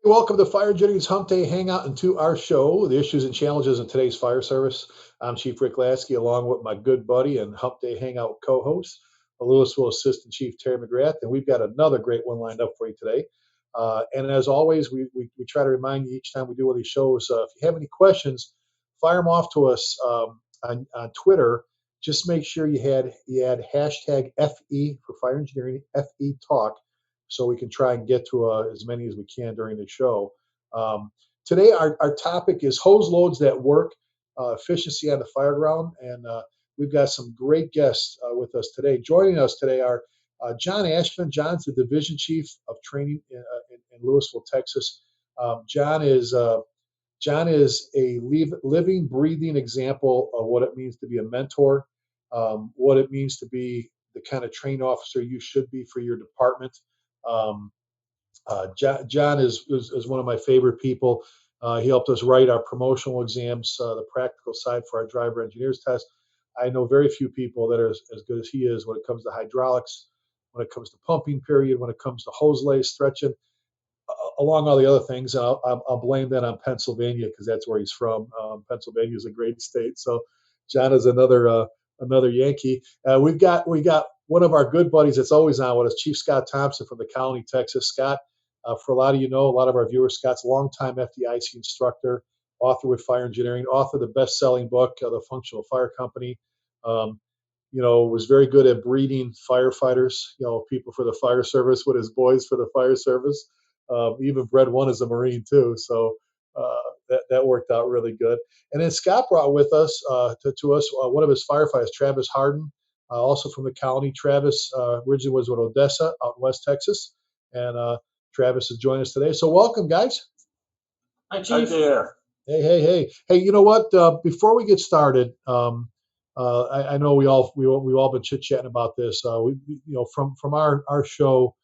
Welcome to Fire Engineering's Humpday Hangout and to our show, the issues and challenges in today's fire service. I'm Chief Rick Laskey, along with my good buddy and Humpday Hangout co-host, Louisville Assistant Chief Terry McGrath, and we've got another great one lined up for you today. And as always, we try to remind you each time we do one of these shows, if you have any questions, fire them off to us on Twitter. Just make sure you add hashtag FE for Fire Engineering, FE Talk, so we can try and get to as many as we can during the show. Today, our topic is hose loads that work, efficiency on the Fireground, and we've got some great guests with us today. Joining us today are John Ashman. John's the Division Chief of Training in Louisville, Texas. John is a living, breathing example of what it means to be a mentor, what it means to be the kind of trained officer you should be for your department. John is one of my favorite people. He helped us write our promotional exams, the practical side for our driver engineers test. I know very few people that are as good as he is when it comes to hydraulics, when it comes to pumping period, when it comes to hose lay stretching, along all the other things. And I'll blame that on Pennsylvania because that's where he's from. Pennsylvania is a great state. So John is another Yankee. We got one of our good buddies that's always on with us, Chief Scott Thompson from the Colony, Texas. Scott, for a lot of a lot of our viewers, Scott's a longtime FDIC instructor, author with Fire Engineering, author of the best-selling book, The Functional Fire Company. Was very good at breeding firefighters, people for the fire service with his boys for the fire service. Even bred one as a Marine too. So that worked out really good. And then Scott brought with us to us one of his firefighters, Travis Harden, also from the Colony. Travis originally was with Odessa out in West Texas, and Travis has joined us today. So welcome, guys. Hi, Chief. Hi there. Hey. You know what? Before we get started, I know we all been chit chatting about this. From our show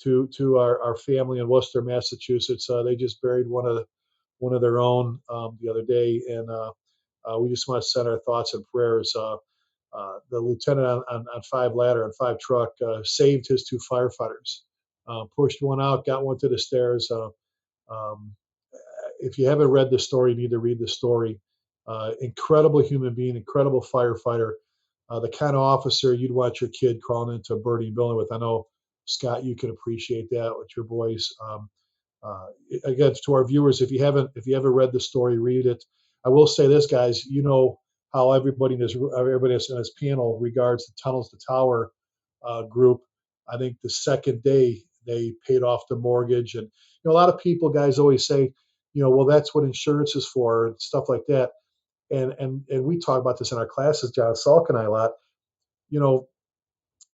to our family in Worcester, Massachusetts, they just buried one of their own the other day, and we just want to send our thoughts and prayers. The lieutenant on 5 ladder and 5 truck saved his 2 firefighters, pushed one out, got one to the stairs. If you haven't read the story, you need to read the story. Incredible human being, incredible firefighter, the kind of officer you'd want your kid crawling into a burning building with. I know, Scott, you can appreciate that with your boys. Again, to our viewers, if you haven't read the story, read it. I will say this, guys. You know how everybody in this panel regards the Tunnels to Tower group. I think the second day they paid off the mortgage, and a lot of people, guys, always say, well, that's what insurance is for and stuff like that. And we talk about this in our classes, John Salk and I, a lot.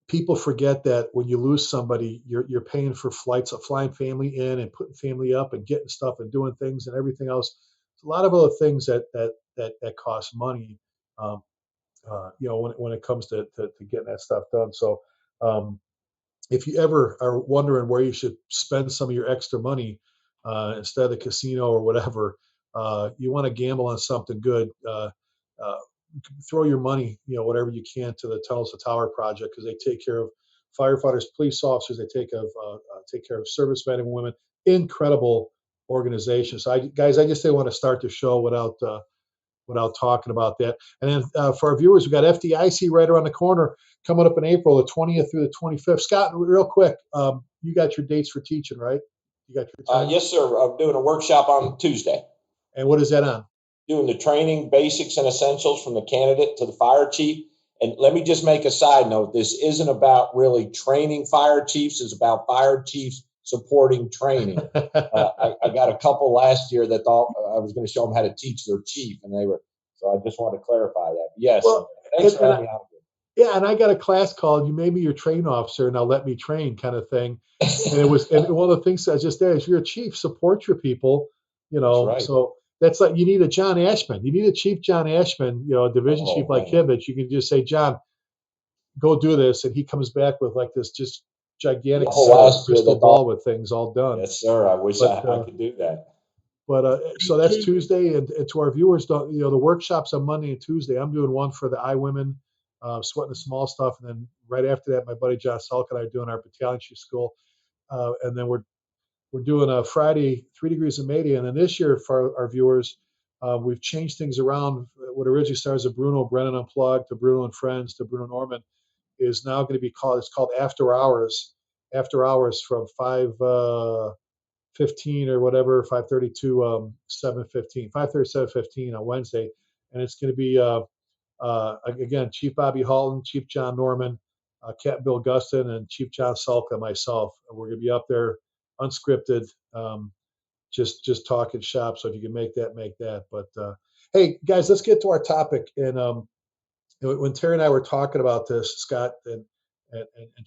People forget that when you lose somebody, you're paying for flights, flying family in and putting family up and getting stuff and doing things and everything else. There's a lot of other things that cost money, when it comes to getting that stuff done. So if you ever are wondering where you should spend some of your extra money instead of the casino or whatever, you want to gamble on something good. Throw your money, whatever you can, to the Tunnels to Tower project, because they take care of firefighters, police officers. They take care of servicemen and women. Incredible organization. So, I just didn't want to start the show without talking about that. And then for our viewers, we've got FDIC right around the corner coming up in April, the 20th through the 25th. Scott, real quick, you got your dates for teaching, right? You got your time? Yes, sir. I'm doing a workshop on Tuesday. And what is that on? Doing the training basics and essentials from the candidate to the fire chief. And let me just make a side note. This isn't about really training fire chiefs. It's about fire chiefs supporting training. I got a couple last year that thought I was going to show them how to teach their chief, and they were. So I just want to clarify that. Yes. Well, thanks for having me out. Yeah, and I got a class called "You Made Me Your Train Officer, Now Let Me Train" kind of thing. And it was, and one of the things I just there is, you're a chief, support your people. That's right. So that's like, you need a John Ashman. You need a Chief John Ashman, a division chief like Hibbich. You can just say, John, go do this, and he comes back with like this just gigantic crystal ball with things all done. Yes, sir. I wish I could do that. But so that's Tuesday, and to our viewers, the workshops on Monday and Tuesday. I'm doing one for the I women, sweating the small stuff, and then right after that, my buddy John Salk and I are doing our battalion chief school, and then we're we're doing a Friday 3 degrees of Mayday, and then this year for our viewers, we've changed things around. What originally started as a Bruno Brennan Unplugged to Bruno and Friends to Bruno Norman is now going to be called. It's called After Hours. After Hours from 5:15 or whatever, 5:30 to 7:15, 5:30 7:15 on Wednesday, and it's going to be again Chief Bobby Halton, Chief John Norman, Captain Bill Gustin, and Chief John Salka, myself. And we're going to be up there unscripted, just talking shop. So if you can make that, make that. But hey, guys, let's get to our topic. And when Terry and I were talking about this, Scott and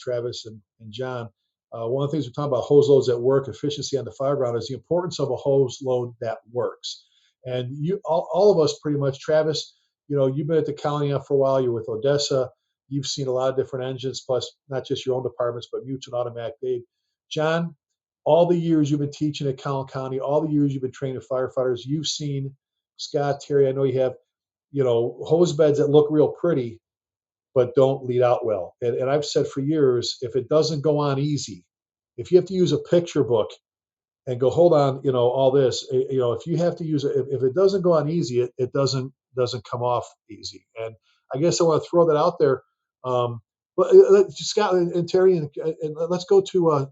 Travis and John, one of the things we're talking about hose loads at work, efficiency on the Fireground, is the importance of a hose load that works. And you, all of us, pretty much, Travis, you've been at the county now for a while. You're with Odessa. You've seen a lot of different engines, plus not just your own departments, but mutual and automatic Dave. John, all the years you've been teaching at Collin County, all the years you've been training firefighters, you've seen, Scott, Terry, I know you have, hose beds that look real pretty, but don't lead out well. And I've said for years, if it doesn't go on easy, if you have to use a picture book and go, hold on, all this, if you have to use it, if it doesn't go on easy, it doesn't come off easy. And I guess I want to throw that out there. But Scott and Terry, and let's go to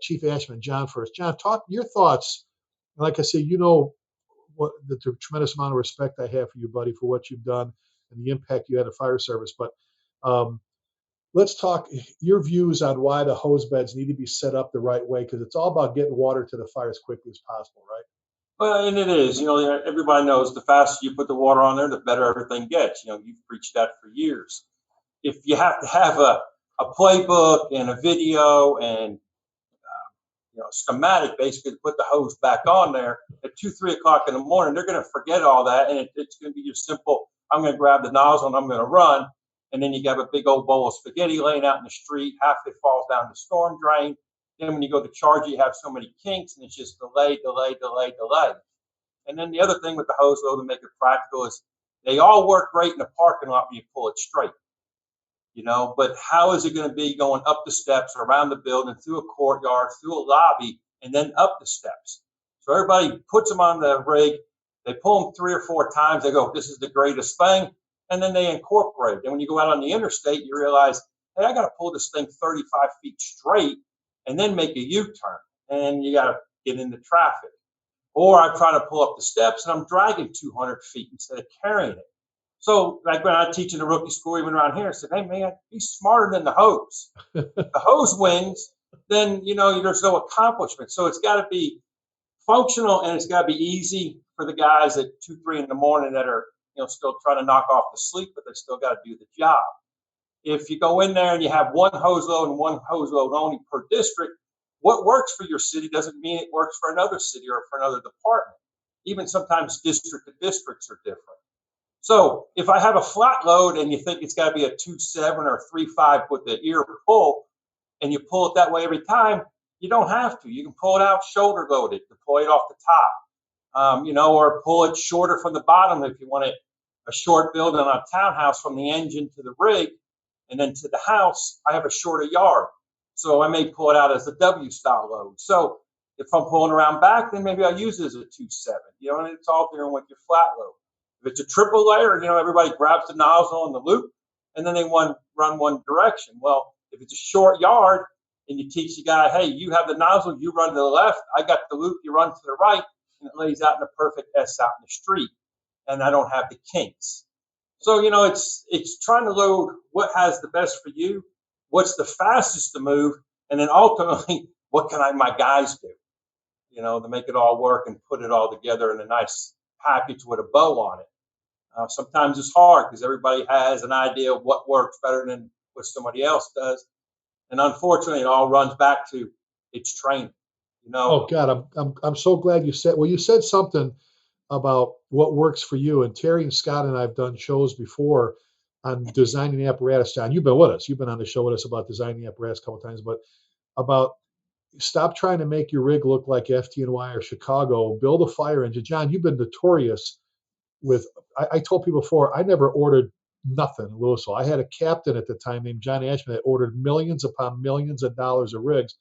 Chief Ashman, John first. John, talk your thoughts. Like I said, what the tremendous amount of respect I have for you, buddy, for what you've done and the impact you had in fire service. But let's talk your views on why the hose beds need to be set up the right way, because it's all about getting water to the fire as quickly as possible, right? Well, and it is. Everybody knows the faster you put the water on there, the better everything gets. You've preached that for years. If you have to have a playbook and a video and schematic basically to put the hose back on there at 2, 3 o'clock in the morning, they're going to forget all that, and it's going to be just simple. I'm going to grab the nozzle and I'm going to run, and then you have a big old bowl of spaghetti laying out in the street. Half of it falls down the storm drain. Then when you go to charge it, you have so many kinks, and it's just delay. And then the other thing with the hose load to make it practical is they all work great in the parking lot when you pull it straight. But how is it going to be going up the steps, around the building, through a courtyard, through a lobby, and then up the steps? So everybody puts them on the rig. They pull them 3 or 4 times. They go, this is the greatest thing. And then they incorporate. And when you go out on the interstate, you realize, hey, I got to pull this thing 35 feet straight and then make a U-turn. And you got to get into traffic. Or I'm trying to pull up the steps and I'm dragging 200 feet instead of carrying it. So like when I teach in the rookie school, even around here, I said, hey, man, be smarter than the hose. If the hose wins, then, there's no accomplishment. So it's got to be functional, and it's got to be easy for the guys at 2, 3 in the morning that are, still trying to knock off the sleep, but they still got to do the job. If you go in there and you have one hose load and one hose load only per district, what works for your city doesn't mean it works for another city or for another department. Even sometimes district to districts are different. So if I have a flat load and you think it's got to be a 2.7 or 3.5 with the ear pull, and you pull it that way every time, you don't have to. You can pull it out shoulder loaded, deploy it off the top, or pull it shorter from the bottom if you want it a short build on a townhouse from the engine to the rig, and then to the house, I have a shorter yard. So I may pull it out as a W style load. So if I'm pulling around back, then maybe I'll use it as a 2.7, and it's all dealing with your flat load. If it's a triple layer, everybody grabs the nozzle and the loop, and then they run one direction. Well, if it's a short yard and you teach the guy, hey, you have the nozzle, you run to the left, I got the loop, you run to the right, and it lays out in a perfect S out in the street, and I don't have the kinks. So, it's trying to load what has the best for you, what's the fastest to move, and then ultimately, what can my guys do, to make it all work and put it all together in a nice package with a bow on it. Sometimes it's hard because everybody has an idea of what works better than what somebody else does, and unfortunately, it all runs back to it's training. Oh God, I'm so glad you said. Well, you said something about what works for you. And Terry and Scott and I have done shows before on designing the apparatus. John, you've been with us. You've been on the show with us about designing the apparatus a couple of times, but about stop trying to make your rig look like FDNY or Chicago. Build a fire engine. John, you've been notorious with. I told people before, I never ordered nothing in Louisville. I had a captain at the time named John Ashman that ordered millions upon millions of dollars of rigs.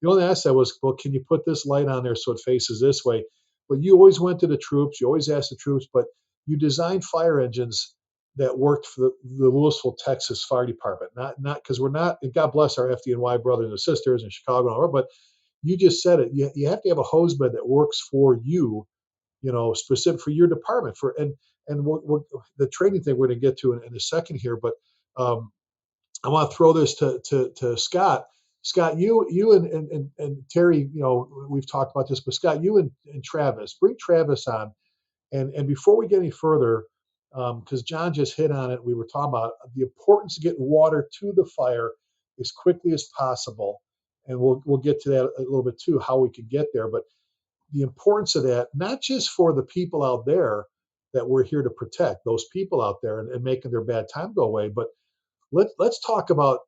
The only thing I said was, well, can you put this light on there so it faces this way? But you always went to the troops. You always asked the troops, but you designed fire engines that worked for the Louisville, Texas Fire Department. Not because we're not, and God bless our FDNY brothers and sisters in Chicago, and all that, but you just said it. You have to have a hose bed that works for you, specific for your department. And the training thing we're going to get to in a second here, but um, I want to throw this to Scott. Scott, you and Terry, we've talked about this, but Scott, you and Travis, bring Travis on. And before we get any further, because John just hit on it, we were talking about the importance of getting water to the fire as quickly as possible. And we'll get to that a little bit too, how we can get there. But the importance of that, not just for the people out there that we're here to protect, those people out there and making their bad time go away, but let's talk about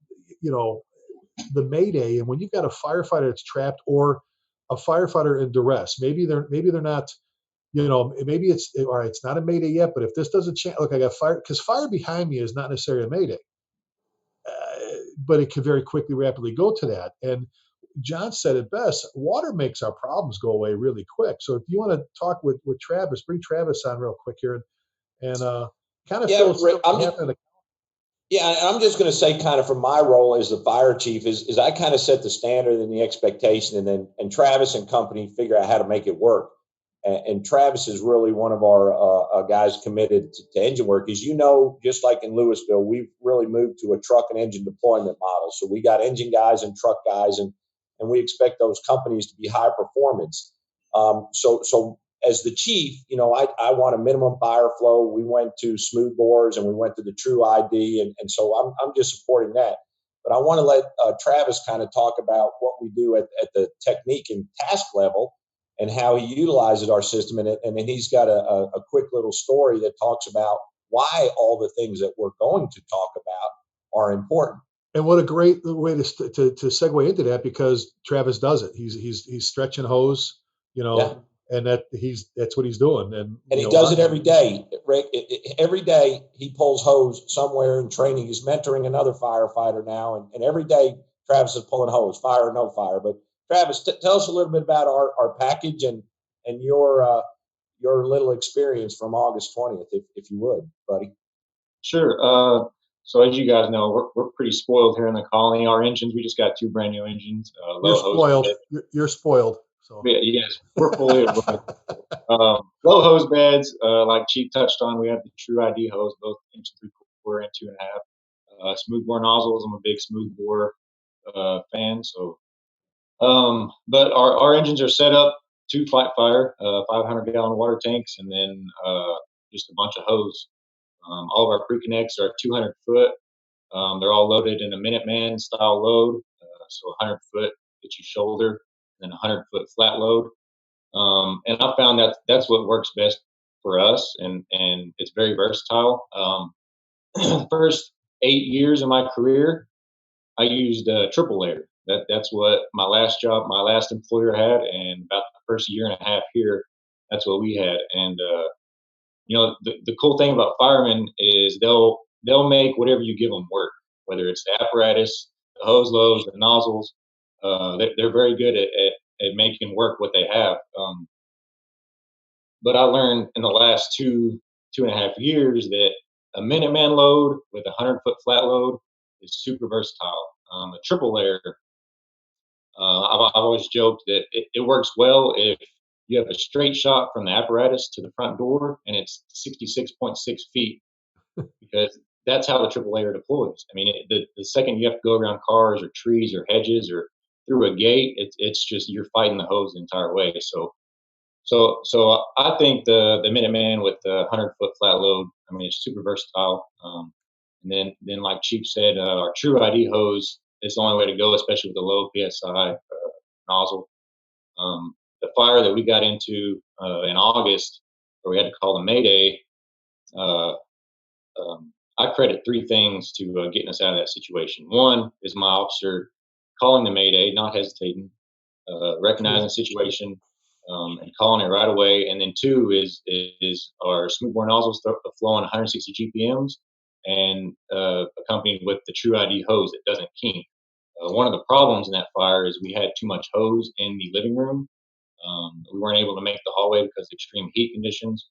the Mayday, and when you've got a firefighter that's trapped or a firefighter in duress. Maybe they're not. Maybe it's all right. It's not a Mayday yet, but if this doesn't change, look, I got fire, because fire behind me is not necessarily a Mayday, but it can very quickly, rapidly go to that. And John said it best: water makes our problems go away really quick. So if you want to talk with Travis, bring Travis on real quick here and kind of fill us in what happened. Yeah, and I'm just going to say, kind of from my role as the fire chief, is I kind of set the standard and the expectation, and Travis and company figure out how to make it work. And Travis is really one of our guys committed to engine work. As you know, just like in Louisville, we've really moved to a truck and engine deployment model. So we got engine guys and truck guys, and we expect those companies to be high performance. So as the chief, I want a minimum fire flow. We went to smooth bores and we went to the true ID. And so I'm just supporting that. But I want to let Travis kind of talk about what we do at the technique and task level and how he utilizes our system. And then he's got a quick little story that talks about why all the things that we're going to talk about are important. And what a great way to segue into that, because Travis does it. He's stretching hose, Yeah. and that's what he's doing. And he does it every day, Rick. Every day he pulls hose somewhere in training. He's mentoring another firefighter now, and every day Travis is pulling hose, fire or no fire. But Travis, tell us a little bit about our package and your little experience from August 20th, if you would, buddy. Sure. So as you guys know, we're pretty spoiled here in the colony. Our engines, we just got 2 brand new engines. You're spoiled. You're spoiled. So yes, we're fully low hose beds, like Chief touched on. We have the True ID hose, both 1.75 and 2.5. Smoothbore nozzles. I'm a big smoothbore fan. So, but our engines are set up to fight fire, 500-gallon water tanks, and then just a bunch of hose. All of our pre-connects are 200 foot. They're all loaded in a Minuteman style load, so 100 foot that you shoulder, and then 100 foot flat load. And I found that that's what works best for us, and it's very versatile. First 8 years of my career, I used triple layer. That's what my last employer had, and about the first year and a half here, that's what we had. And the cool thing about firemen is they'll make whatever you give them work, whether it's the apparatus, the hose loads, the nozzles. They're very good at making work what they have. But I learned in the last 2.5 years that a Minuteman load with a 100-foot flat load is super versatile. A triple layer, I've always joked that it works well if you have a straight shot from the apparatus to the front door and it's 66.6 feet, because that's how the triple layer deploys. I mean, the second you have to go around cars or trees or hedges or through a gate, it's just you're fighting the hose the entire way. So I think the Minuteman with the 100-foot flat load, I mean, it's super versatile. And then like Chief said, our True ID hose is the only way to go, especially with the low PSI nozzle. The fire that we got into in August, where we had to call the Mayday, I credit 3 things to getting us out of that situation. One is my officer calling the Mayday, not hesitating, recognizing the situation, and calling it right away. And then 2 is our smoothbore nozzles flowing 160 GPMs and accompanied with the True ID hose that doesn't kink. One of the problems in that fire is we had too much hose in the living room. We weren't able to make the hallway because of extreme heat conditions.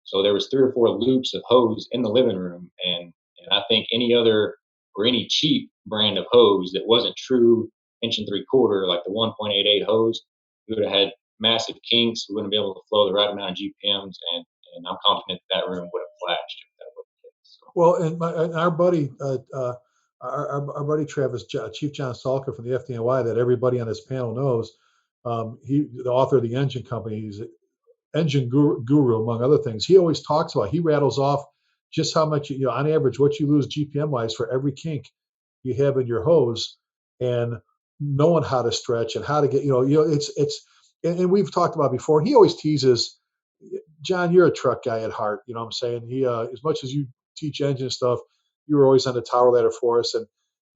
So there was 3 or 4 loops of hose in the living room, and I think any cheap brand of hose that wasn't true 1 3/4, like the 1.88 hose, we would have had massive kinks. We wouldn't be able to flow the right amount of GPMs, and I'm confident that room would have flashed if that was the case. So. Well, and our buddy, our buddy Travis, Chief John Salker from the FDNY, that everybody on this panel knows, the author of the Engine Company. He's an engine guru, among other things. He always talks about. He rattles off just how much, on average, what you lose GPM wise for every kink you have in your hose, and knowing how to stretch and how to get, and we've talked about before. He always teases, John, you're a truck guy at heart. You know what I'm saying? He, as much as you teach engine stuff, you were always on the tower ladder for us. And,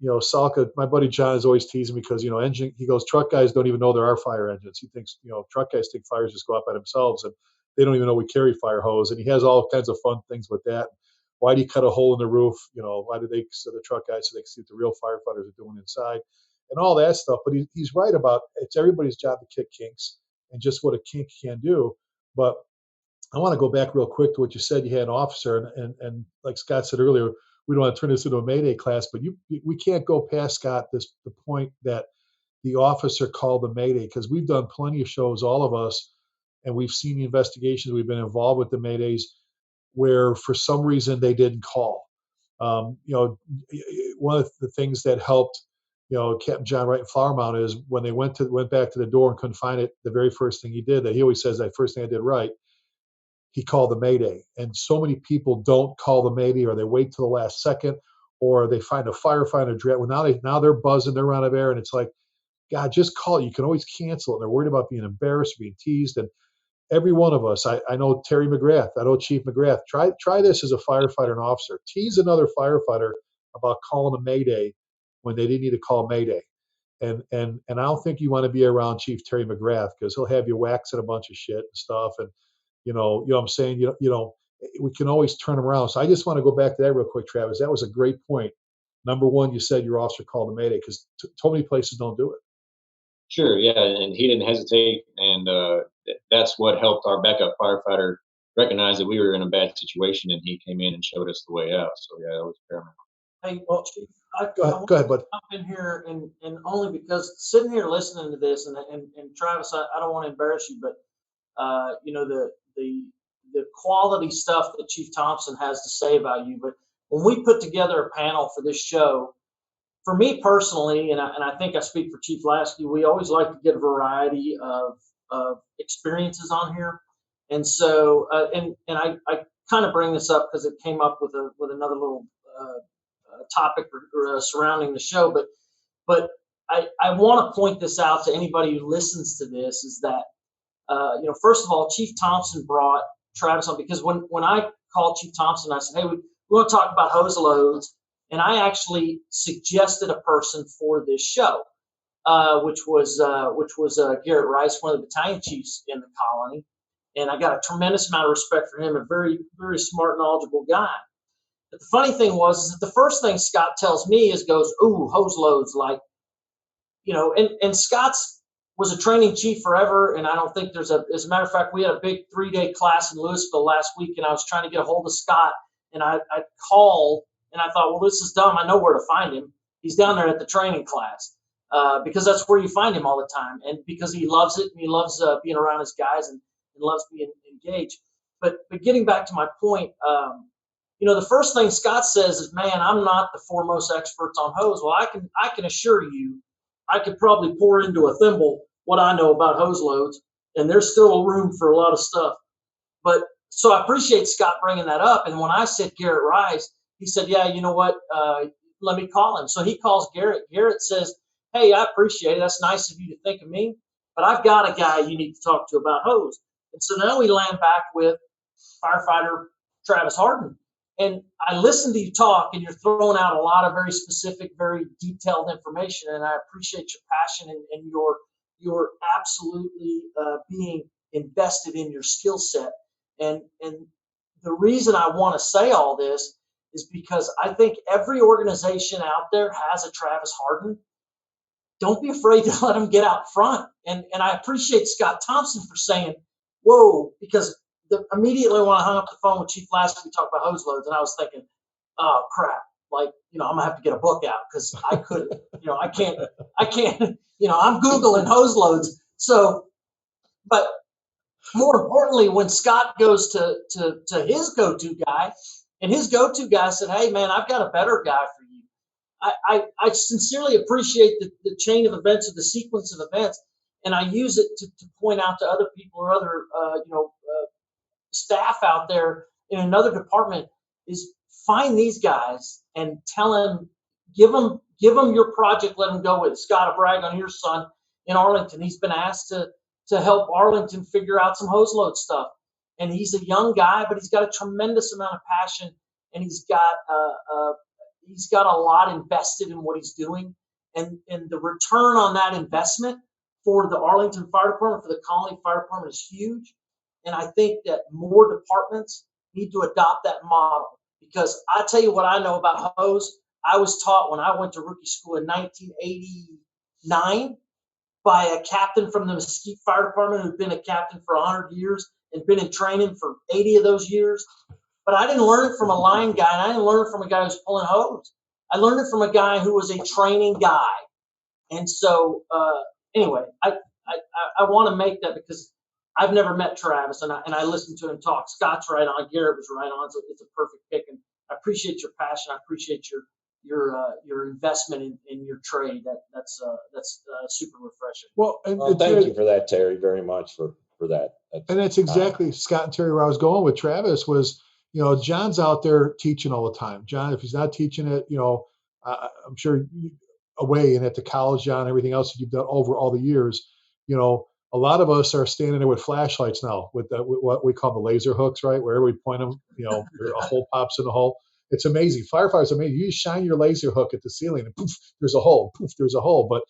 Salka, my buddy John is always teasing me because, engine, he goes, truck guys don't even know there are fire engines. He thinks, truck guys think fires just go out by themselves, and they don't even know we carry fire hose. And he has all kinds of fun things with that. Why do you cut a hole in the roof? Why do they, so the truck guys, so they can see what the real firefighters are doing inside and all that stuff. But he's right about, it's everybody's job to kick kinks and just what a kink can do. But I want to go back real quick to what you said. You had an officer, and like Scott said earlier, we don't want to turn this into a Mayday class, but we can't go past, Scott, the point that the officer called the Mayday, because we've done plenty of shows, all of us, and we've seen the investigations. We've been involved with the Maydays where for some reason they didn't call. One of the things that helped, Captain John Wright in Flower Mound is when they went back to the door and couldn't find it, the very first thing he did, that he always says, that first thing I did right, he called the Mayday. And so many people don't call the Mayday, or they wait till the last second, or they find a firefighter dread. Well, now they're buzzing, they're out of air, and it's like, God, just call it. You can always cancel it. They're worried about being embarrassed, being teased. And every one of us, I know Terry McGrath, I know Chief McGrath, try this as a firefighter and officer. Tease another firefighter about calling a Mayday when they didn't need to call Mayday. And I don't think you want to be around Chief Terry McGrath, because he'll have you waxing a bunch of shit and stuff. And you know what I'm saying? We can always turn them around. So I just want to go back to that real quick, Travis. That was a great point. Number one, you said your officer called the Mayday, because so many places don't do it. Sure, yeah, and he didn't hesitate, and that's what helped our backup firefighter recognize that we were in a bad situation, and he came in and showed us the way out. So yeah, that was paramount. Hey, well, Chief, Go ahead, bud. jump in here, and only because sitting here listening to this, and Travis, I don't want to embarrass you, but the quality stuff that Chief Thompson has to say about you. But when we put together a panel for this show, for me personally, and I think I speak for Chief Laskey, we always like to get a variety of experiences on here. And so, and I kind of bring this up because it came up with another little topic surrounding the show. But I want to point this out to anybody who listens to this, is that, first of all, Chief Thompson brought Travis on, because when I called Chief Thompson, I said, hey, we want to talk about hose loads. And I actually suggested a person for this show, which was Garrett Rice, one of the battalion chiefs in the colony. And I got a tremendous amount of respect for him, a very, very smart, knowledgeable guy. But the funny thing is that the first thing Scott tells me goes, ooh, hose loads, like, and Scott's was a training chief forever. And I don't think as a matter of fact, we had a big 3-day class in Louisville last week, and I was trying to get a hold of Scott, and I called. And I thought, well, this is dumb. I know where to find him. He's down there at the training class, because that's where you find him all the time. And because he loves it, and he loves being around his guys, and loves being engaged. But getting back to my point, the first thing Scott says is, man, I'm not the foremost expert on hose. Well, I can assure you, I could probably pour into a thimble what I know about hose loads, and there's still room for a lot of stuff. But so I appreciate Scott bringing that up. And when I said Garrett Rice, he said, yeah, you know what, let me call him. So he calls Garrett. Garrett says, hey, I appreciate it. That's nice of you to think of me, but I've got a guy you need to talk to about hose. And so now we land back with firefighter Travis Harden. And I listened to you talk, and you're throwing out a lot of very specific, very detailed information. And I appreciate your passion and your absolutely being invested in your skill set. And the reason I want to say all this is because I think every organization out there has a Travis Harden, don't be afraid to let them get out front. And I appreciate Scott Thompson for saying, whoa, because immediately when I hung up the phone with Chief Laskey, we talked about hose loads, and I was thinking, oh crap, like, I'm gonna have to get a book out because I couldn't, I can't, I'm Googling hose loads. So, but more importantly, when Scott goes to his go-to guy, and his go-to guy said, hey man, I've got a better guy for you. I sincerely appreciate the chain of events or the sequence of events, and I use it to point out to other people or other staff out there in another department is find these guys and tell them, give them your project, let them go with it. Scott, a brag on your son in Arlington. He's been asked to help Arlington figure out some hose load stuff, and he's a young guy, but he's got a tremendous amount of passion, and he's got a lot invested in what he's doing, and the return on that investment for the Arlington Fire Department, for the Colony Fire Department, is huge. And I think that more departments need to adopt that model, because I tell you what I know about hose. I was taught when I went to rookie school in 1989 by a captain from the Mesquite Fire Department who'd been a captain for 100 years and been in training for 80 of those years. But I didn't learn it from a line guy, and I didn't learn it from a guy who's pulling hose. I learned it from a guy who was a training guy. And so, anyway, I want to make that, because I've never met Travis, and I listened to him talk. Scott's right on. Garrett was right on. So it's a perfect pick, and I appreciate your passion. I appreciate your investment in your trade. That's super refreshing. Well, thank you for that, Terry, very much for that. That's exactly, Scott and Terry, where I was going with Travis was, John's out there teaching all the time. John, if he's not teaching it, I'm sure away and at the college, John, everything else that you've done over all the years, a lot of us are standing there with flashlights now with what we call the laser hooks, right? Wherever we point them, a hole pops in the hole. It's amazing. Firefighters are amazing. You just shine your laser hook at the ceiling and poof, there's a hole. Poof, there's a hole. But,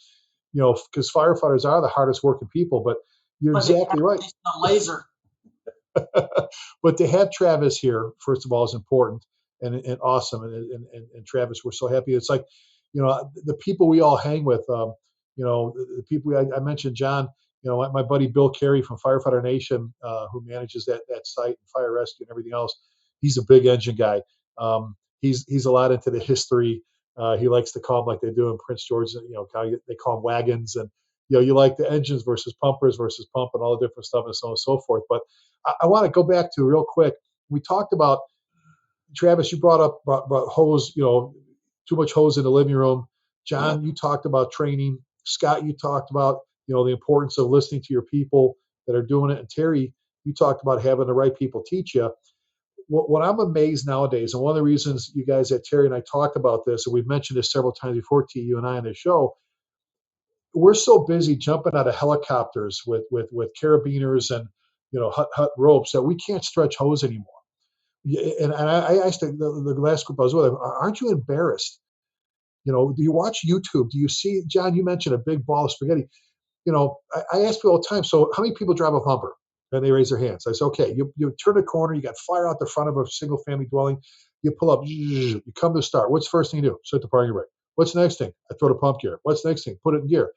because firefighters are the hardest working people, but you're exactly right. Laser. But to have Travis here, first of all, is important and awesome. And Travis, we're so happy. It's like, the people we all hang with, the people I mentioned, John, my buddy Bill Carey from Firefighter Nation, who manages that site and fire rescue and everything else. He's a big engine guy. He's a lot into the history. He likes to call them, like they do in Prince George, they call them wagons. And, you like the engines versus pumpers versus pump and all the different stuff and so on and so forth. But I want to go back to real quick. We talked about, Travis, you brought up hose, too much hose in the living room. John, you talked about training. Scott, you talked about, the importance of listening to your people that are doing it. And Terry, you talked about having the right people teach you. What I'm amazed nowadays, and one of the reasons you guys at Terry and I talked about this, and we've mentioned this several times before, T, you and I on the show, we're so busy jumping out of helicopters with carabiners and, hut ropes that we can't stretch hose anymore. And I asked the last group I was with, aren't you embarrassed? Do you watch YouTube? Do you see, John, you mentioned a big ball of spaghetti. I ask people all the time, so how many people drive a bumper? And they raise their hands. I say, okay, you turn a corner, you got fire out the front of a single family dwelling, you pull up, you come to start. What's the first thing you do? Set the parking brake. What's the next thing? I throw the pump gear. What's the next thing? Put it in gear.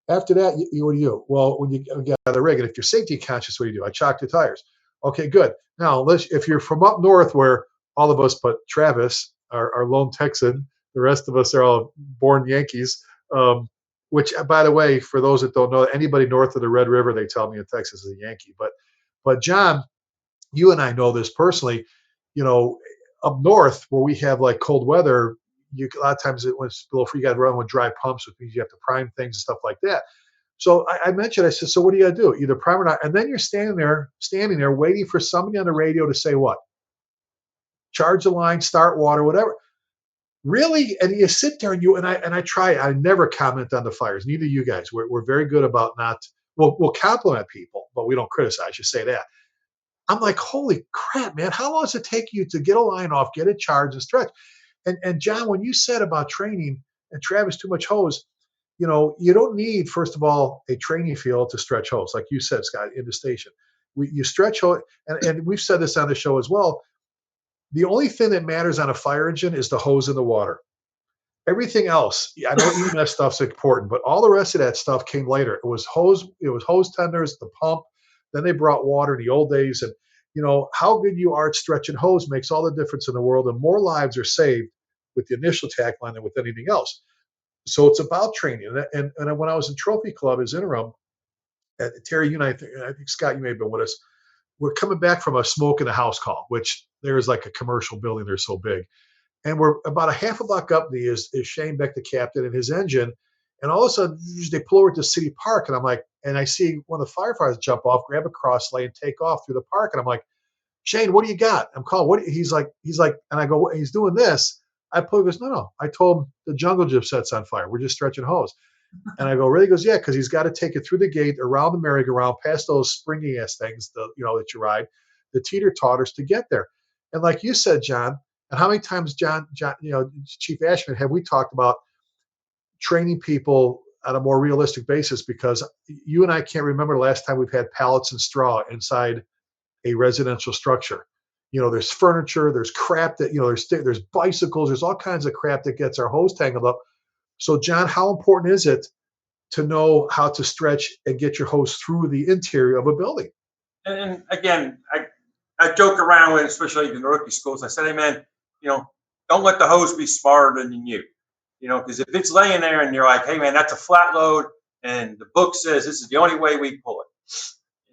After that, what do you do? Well, when you get out of the rig, and if you're safety conscious, what do you do? I chock the tires. Okay, good. Now, if you're from up north, where all of us but Travis are lone Texan, the rest of us are all born Yankees, which, by the way, for those that don't know, anybody north of the Red River, they tell me in Texas is a Yankee. But John, you and I know this personally, up north where we have like cold weather, a lot of times when it's below free, you got to run with dry pumps, which means you have to prime things and stuff like that. So I mentioned, I said, so what do you got to do? Either prime or not. And then you're standing there waiting for somebody on the radio to say what? Charge the line, start water, whatever. Really? And you sit there and I try. I never comment on the fires. Neither you guys. We're very good about not. We'll compliment people, but we don't criticize. You say that. I'm like, holy crap, man! How long does it take you to get a line off, get it charged, and stretch? And John, when you said about training and Travis, too much hose, you don't need, first of all, a training field to stretch hose, like you said, Scott, in the station. You stretch hose, and we've said this on the show as well. The only thing that matters on a fire engine is the hose in the water. Everything else, I know EMS stuff's important, but all the rest of that stuff came later. It was hose tenders, the pump. Then they brought water in the old days, and how good you are at stretching hose makes all the difference in the world, and more lives are saved with the initial tagline than with anything else. So it's about training. And when I was in Trophy Club as interim, Terry, you and I think Scott, you may have been with us. We're coming back from a smoke in a house call, which there is like a commercial building. They're so big. And we're about a half a block up is Shane Beck, the captain, and his engine. And all of a sudden, they pull over to City Park. And I'm like, and I see one of the firefighters jump off, grab a cross lane, take off through the park. And I'm like, Shane, what do you got? I'm calling. He's like, and I go, he's doing this. I pull, he goes, no. I told him the jungle gym set's on fire. We're just stretching hose. And I go, really? He goes, yeah, because he's got to take it through the gate, around the merry-go-round, past those springy ass things, that you ride, the teeter-totters to get there. And like you said, John, and how many times, John, Chief Ashman, have we talked about training people on a more realistic basis? Because you and I can't remember the last time we've had pallets and straw inside a residential structure. There's furniture, there's crap that, there's bicycles, there's all kinds of crap that gets our hose tangled up. So, John, how important is it to know how to stretch and get your hose through the interior of a building? And again, I joke around with, especially in the rookie schools. I said, hey, man, don't let the hose be smarter than you. Because if it's laying there and you're like, hey, man, that's a flat load, and the book says this is the only way we pull it.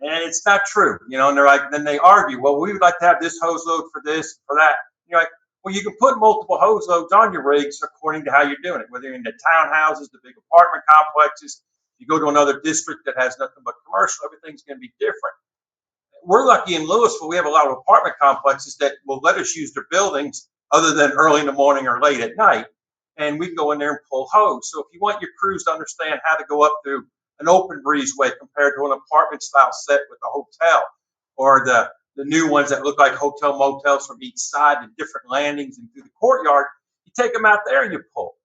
And it's not true, and they're like, then they argue, well, we would like to have this hose load for this, for that. You're like, well, you can put multiple hose loads on your rigs according to how you're doing it, whether you're in the townhouses, the big apartment complexes. You go to another district that has nothing but commercial, everything's going to be different. We're lucky in Louisville, we have a lot of apartment complexes that will let us use their buildings other than early in the morning or late at night. And we can go in there and pull hose. So if you want your crews to understand how to go up through an open breezeway compared to an apartment style set with a hotel, or the new ones that look like hotel motels from each side and different landings and through the courtyard, you take them out there and you pull.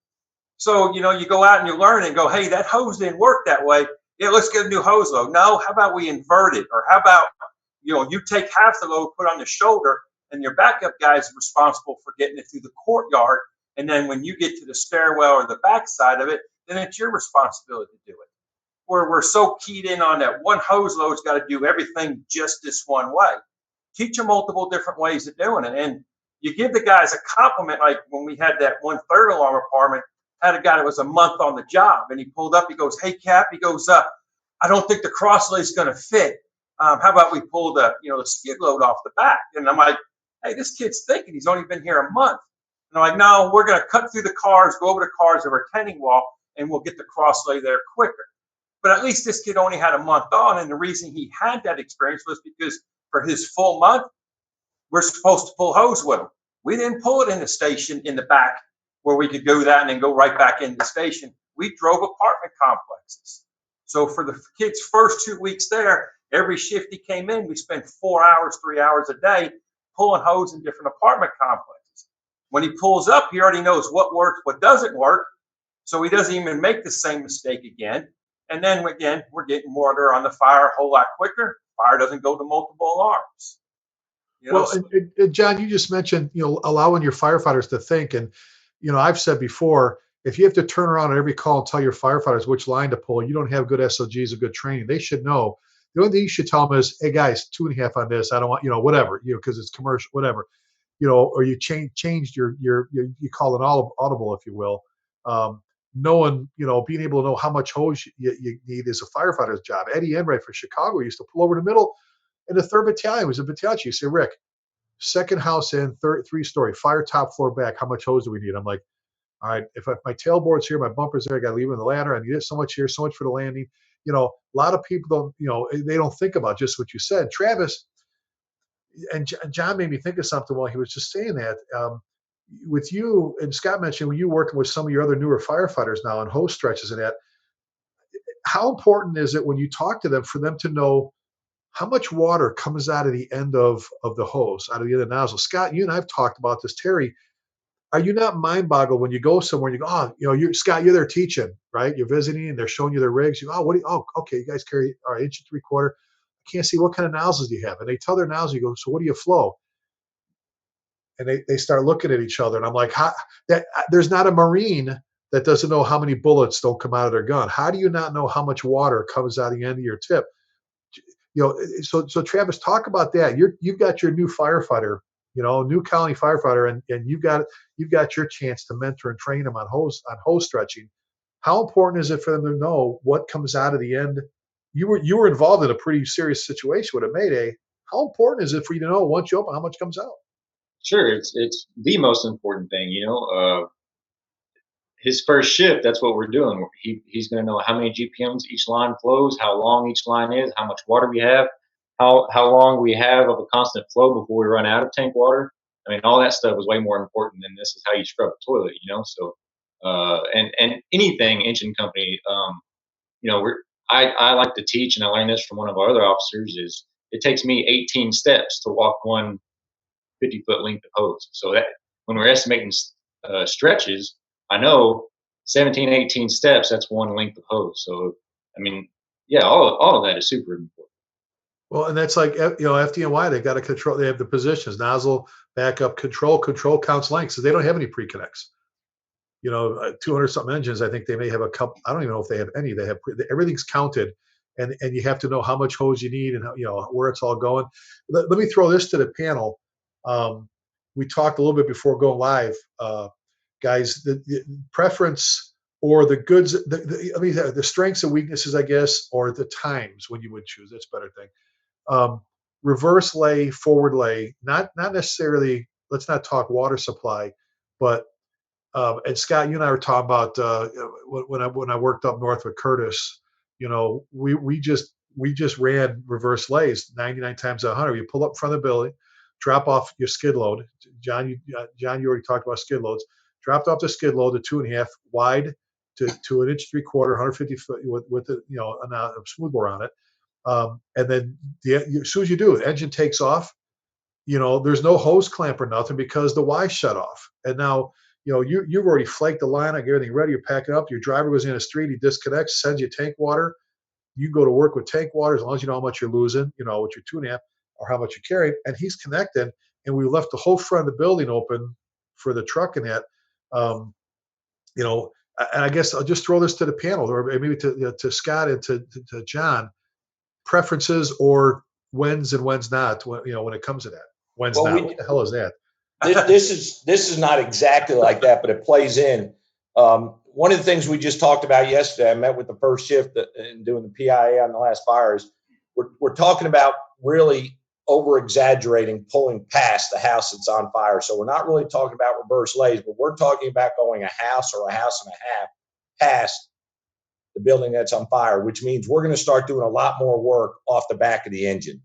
So, you go out and you learn and go, hey, that hose didn't work that way. Yeah, let's get a new hose load. No, how about we invert it? Or how about, you take half the load, put on the shoulder, and your backup guy is responsible for getting it through the courtyard. And then when you get to the stairwell or the back side of it, then it's your responsibility to do it. Where we're so keyed in on that one hose load's got to do everything just this one way. Teach them multiple different ways of doing it. And you give the guys a compliment, like when we had that one third alarm apartment, had a guy that was a month on the job, and he pulled up, he goes, hey, Cap, he goes, I don't think the cross lay's going to fit. How about we pull the skid load off the back? And I'm like, hey, this kid's thinking, he's only been here a month. And I'm like, no, we're going to cut through the cars, go over the cars of a retaining wall, and we'll get the cross lay there quicker. But at least this kid only had a month on, and the reason he had that experience was because for his full month, we're supposed to pull hose with him. We didn't pull it in the station in the back where we could do that and then go right back in the station. We drove apartment complexes. So for the kid's first 2 weeks there, every shift he came in, we spent 4 hours, 3 hours a day pulling hose in different apartment complexes. When he pulls up, he already knows what works, what doesn't work. So he doesn't even make the same mistake again. And then again, we're getting water on the fire a whole lot quicker. Fire doesn't go to multiple alarms. Well, and John, you just mentioned, allowing your firefighters to think. And, I've said before, if you have to turn around at every call and tell your firefighters which line to pull, you don't have good SOGs or good training. They should know. The only thing you should tell them is, hey, guys, 2.5 on this. I don't want, whatever, because it's commercial, whatever, or you changed your you call an audible, if you will. Knowing, being able to know how much hose you need is a firefighter's job. Eddie Enright for Chicago used to pull over the middle, and the 3rd Battalion was a battalion. You say, Rick, second house in, 3-story, fire top floor back. How much hose do we need? I'm like, all right, if my tailboard's here, my bumper's there, I got to leave it in the ladder. I need so much here, so much for the landing. A lot of people don't, they don't think about just what you said. Travis and John made me think of something while he was just saying that. With you, and Scott mentioned when you working with some of your other newer firefighters now on hose stretches and that, how important is it when you talk to them for them to know how much water comes out of the end of the hose, out of the end of the nozzle? Scott, you and I have talked about this. Terry, are you not mind boggled when you go somewhere and you go, you're Scott, you're there teaching, right? You're visiting and they're showing you their rigs. You go, okay, you guys carry, all right, 1 3/4. I can't see, what kind of nozzles do you have? And they tell their nozzle, you go, so what do you flow? and they start looking at each other, and I'm like, there's not a Marine that doesn't know how many bullets don't come out of their gun. How do you not know how much water comes out the end of your tip? So Travis, talk about that. You've got your new firefighter, new colony firefighter, and you've got your chance to mentor and train them on hose stretching. How important is it for them to know what comes out of the end? You were involved in a pretty serious situation with a Mayday. How important is it for you to know once you open how much comes out? Sure, it's the most important thing. His first shift, that's what we're doing. He's going to know how many GPMs each line flows, how long each line is, how much water we have, how long we have of a constant flow before we run out of tank water. I mean, all that stuff is way more important than this is how you scrub a toilet. So and anything engine company, I like to teach, and I learned this from one of our other officers. Is it takes me 18 steps to walk one 50-foot length of hose. So that when we're estimating stretches, I know 17, 18 steps, that's one length of hose. So, I mean, yeah, all of that is super important. Well, and that's like, FDNY, they got to control, they have the positions, nozzle, backup, control counts lengths. So they don't have any pre-connects. 200 something engines, I think they may have a couple. I don't even know if they have any. They have everything's counted, and you have to know how much hose you need and where it's all going. Let me throw this to the panel. We talked a little bit before going live, guys. The preference or the goods, the strengths and weaknesses, I guess, or the times when you would choose. That's a better thing. Reverse lay, forward lay, not necessarily. Let's not talk water supply, but and Scott, you and I were talking about when I worked up north with Curtis. We just ran reverse lays 99 times out of 100. You pull up in front of the building, drop off your skid load. John, you already talked about skid loads. Dropped off the skid load to 2.5 wide to 1 inch 3/4, 150 foot with a smoothbore on it. And then as soon as you do, the engine takes off. There's no hose clamp or nothing because the Y shut off. And now, you've already flaked the line, like everything ready. You're packing up. Your driver goes in the street. He disconnects, sends you tank water. You go to work with tank water as long as you know how much you're losing, with your 2.5 or how much you're carrying. And he's connected. And we left the whole front of the building open for the truck and that. And I guess I'll just throw this to the panel, or maybe to Scott and to John. Preferences or when's and when's not. When it comes to that. When's not. What the hell is that? This is not exactly like that, but it plays in. One of the things we just talked about yesterday, I met with the first shift and doing the PIAA on the last fires. We're talking about really over exaggerating, pulling past the house that's on fire. So we're not really talking about reverse lays, but we're talking about going a house or a house and a half past the building that's on fire, which means we're going to start doing a lot more work off the back of the engine.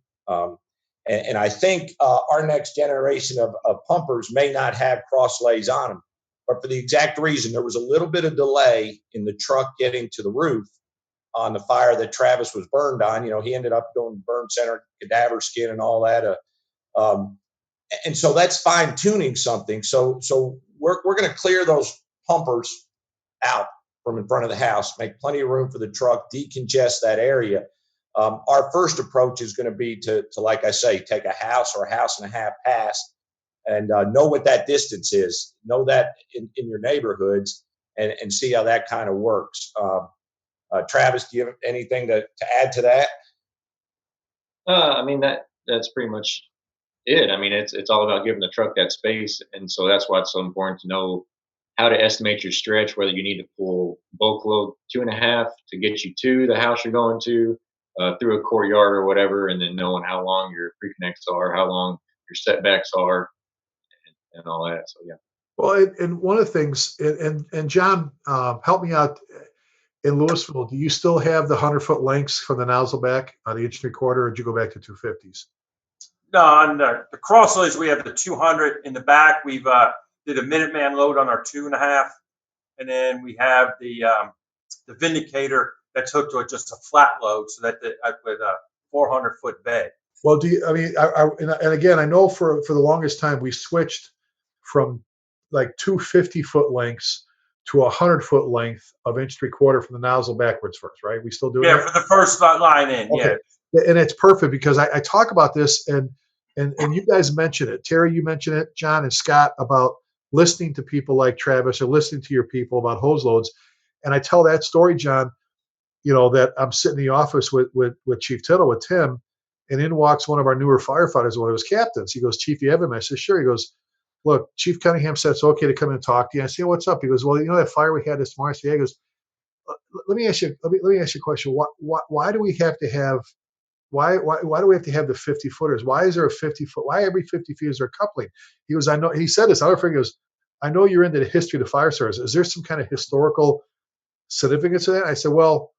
And I think our next generation of pumpers may not have cross lays on them, but for the exact reason, there was a little bit of delay in the truck getting to the roof on the fire that Travis was burned on. He ended up going to burn center, cadaver skin and all that. And so that's fine tuning something. So we're going to clear those pumpers out from in front of the house, make plenty of room for the truck, decongest that area. Our first approach is going to be to, like I say, take a house or a house and a half past and know what that distance is, know that in your neighborhoods and see how that kind of works. Travis, do you have anything to add to that? I mean, that's pretty much it. I mean, it's all about giving the truck that space. And so that's why it's so important to know how to estimate your stretch, whether you need to pull bulk load 2.5 to get you to the house you're going to, through a courtyard or whatever, and then knowing how long your pre-connects are, how long your setbacks are, and all that. So, yeah. Well, and one of the things, and John, help me out in Louisville. Do you still have the 100-foot lengths from the nozzle back on the 1 3/4, or did you go back to 250s? No, on the cross lays, we have the 200 in the back. We've did a Minuteman load on our 2.5, and then we have the Vindicator that's hooked to just a flat load, so that with a 400-foot bed. Well, do you? I mean, and again, I know for the longest time we switched from like 250-foot lengths to a 100-foot length of 1 3/4 from the nozzle backwards first, right? We still do it. Yeah, for the first line in. Okay. Yeah. And it's perfect because I talk about this and And you guys mentioned it. Terry, you mentioned it. John and Scott, about listening to people like Travis or listening to your people about hose loads. And I tell that story, John, that I'm sitting in the office with Chief Tittle, with Tim, and in walks one of our newer firefighters, one of his captains. He goes, Chief, you have him? I said, sure. He goes, look, Chief Cunningham said it's okay to come in and talk to you. I said, what's up? He goes, well, that fire we had this morning? I said, yeah. He goes, let me ask you a question. Why do we have to have why do we have to have the 50 footers? Why is there a 50 foot? Why every 50 feet is there coupling? He goes, I know. He said this. I'll never forget. He goes, I know you're into the history of the fire service. Is there some kind of historical significance to that? I said, well,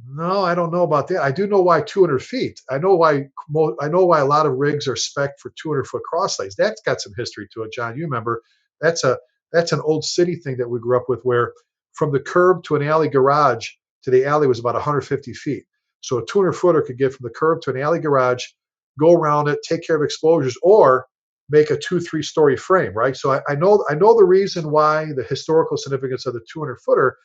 no, I don't know about that. I do know why 200 feet. I know why a lot of rigs are spec'd for 200-foot cross lays. That's got some history to it, John. You remember that's an old city thing that we grew up with, where from the curb to an alley garage to the alley was about 150 feet. So a 200-footer could get from the curb to an alley garage, go around it, take care of exposures, or make a 2-3 story frame, right? So I know the reason why, the historical significance of the 200-footer,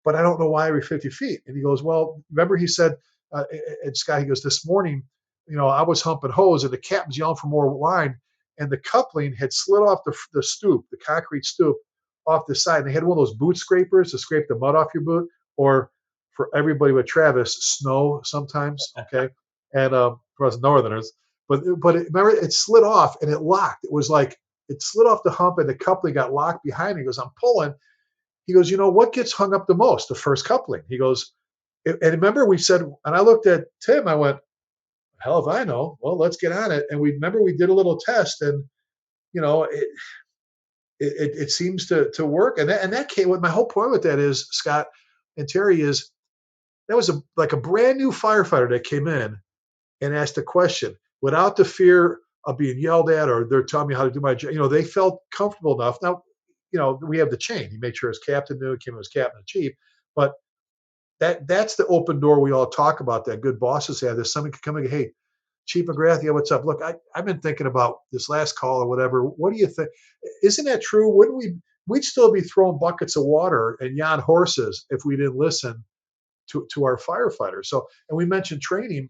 but I don't know why every 50 feet. And he goes, well, remember he said, and Scott, he goes, this morning, I was humping hose and the captain's yelling for more line, and the coupling had slid off the stoop, the concrete stoop, off the side. And they had one of those boot scrapers to scrape the mud off your boot, or for everybody with Travis, snow sometimes, okay? And for us Northerners. But remember, it slid off and it locked. It was like, it slid off the hump and the coupling got locked behind me. He goes, I'm pulling. He goes, what gets hung up the most? The first coupling. He goes, and remember we said, and I looked at Tim, I went, hell if I know. Well, let's get on it. And we did a little test, and it seems to work. And that came, what my whole point with that is, Scott and Terry, is that was like a brand new firefighter that came in and asked a question without the fear of being yelled at, or they're telling me how to do my job. They felt comfortable enough. Now, we have the chain. He made sure his captain knew, came as captain and chief. But that's the open door we all talk about, that good bosses have. There's somebody could come and go, hey, Chief McGrath, yeah, what's up? Look, I've been thinking about this last call or whatever. What do you think? Isn't that true? We'd still be throwing buckets of water and yon horses if we didn't listen to our firefighters. So, and we mentioned training.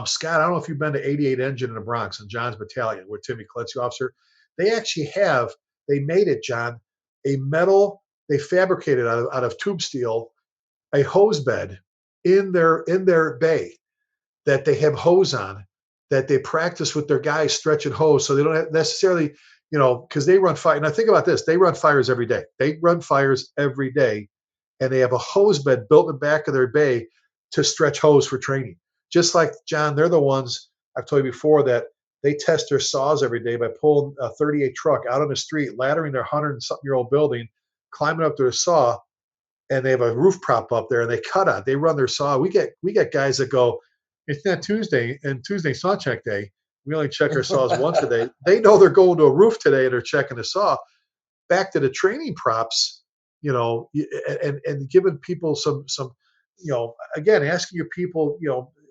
Scott, I don't know if you've been to 88 Engine in the Bronx, in John's battalion, where Timmy Klutz, the officer. They actually they made it, John, a metal, they fabricated out of tube steel, a hose bed in their bay that they have hose on, that they practice with their guys stretching hose, so they don't have necessarily, because they run fire. Now think about this, they run fires every day. And they have a hose bed built in the back of their bay to stretch hose for training. Just like, John, they're the ones, I've told you before, that they test their saws every day by pulling a 38 truck out on the street, laddering their 100-something-year-old building, climbing up to a saw, and they have a roof prop up there, and they cut on. They run their saw. We get guys that go, it's not Tuesday, and Tuesday saw check day. We only check our saws once a day. They know they're going to a roof today, and they're checking the saw. Back to the training props, and giving people some, again, asking your people,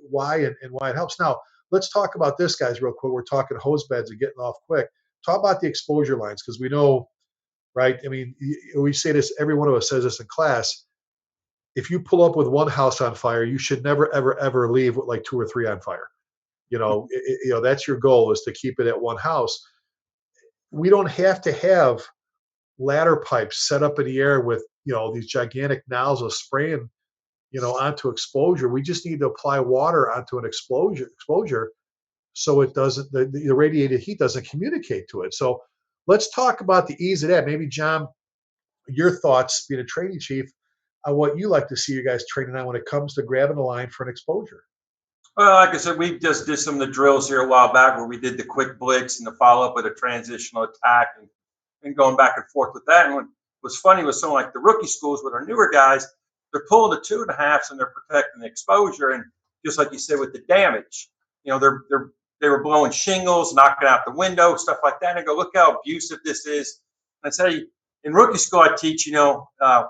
why and why it helps. Now, let's talk about this, guys, real quick. We're talking hose beds and getting off quick. Talk about the exposure lines, because we know, right? I mean, we say this, every one of us says this in class. If you pull up with one house on fire, you should never, ever, ever leave with like 2 or 3 on fire. That's your goal, is to keep it at one house. We don't have to have ladder pipes set up in the air with, these gigantic nozzles spraying, onto exposure. We just need to apply water onto an exposure so it doesn't, the radiated heat doesn't communicate to it. So let's talk about the ease of that. Maybe, John, your thoughts, being a training chief, on what you like to see your guys training on when it comes to grabbing a line for an exposure. Well, like I said, we just did some of the drills here a while back where we did the quick blitz and the follow-up with a transitional attack and going back and forth with that. And what was funny was some like the rookie schools with our newer guys, they're pulling the 2.5s and they're protecting the exposure. And just like you said with the damage, they were blowing shingles, knocking out the window, stuff like that. And I go, look how abusive this is. And I say, in rookie school, I teach,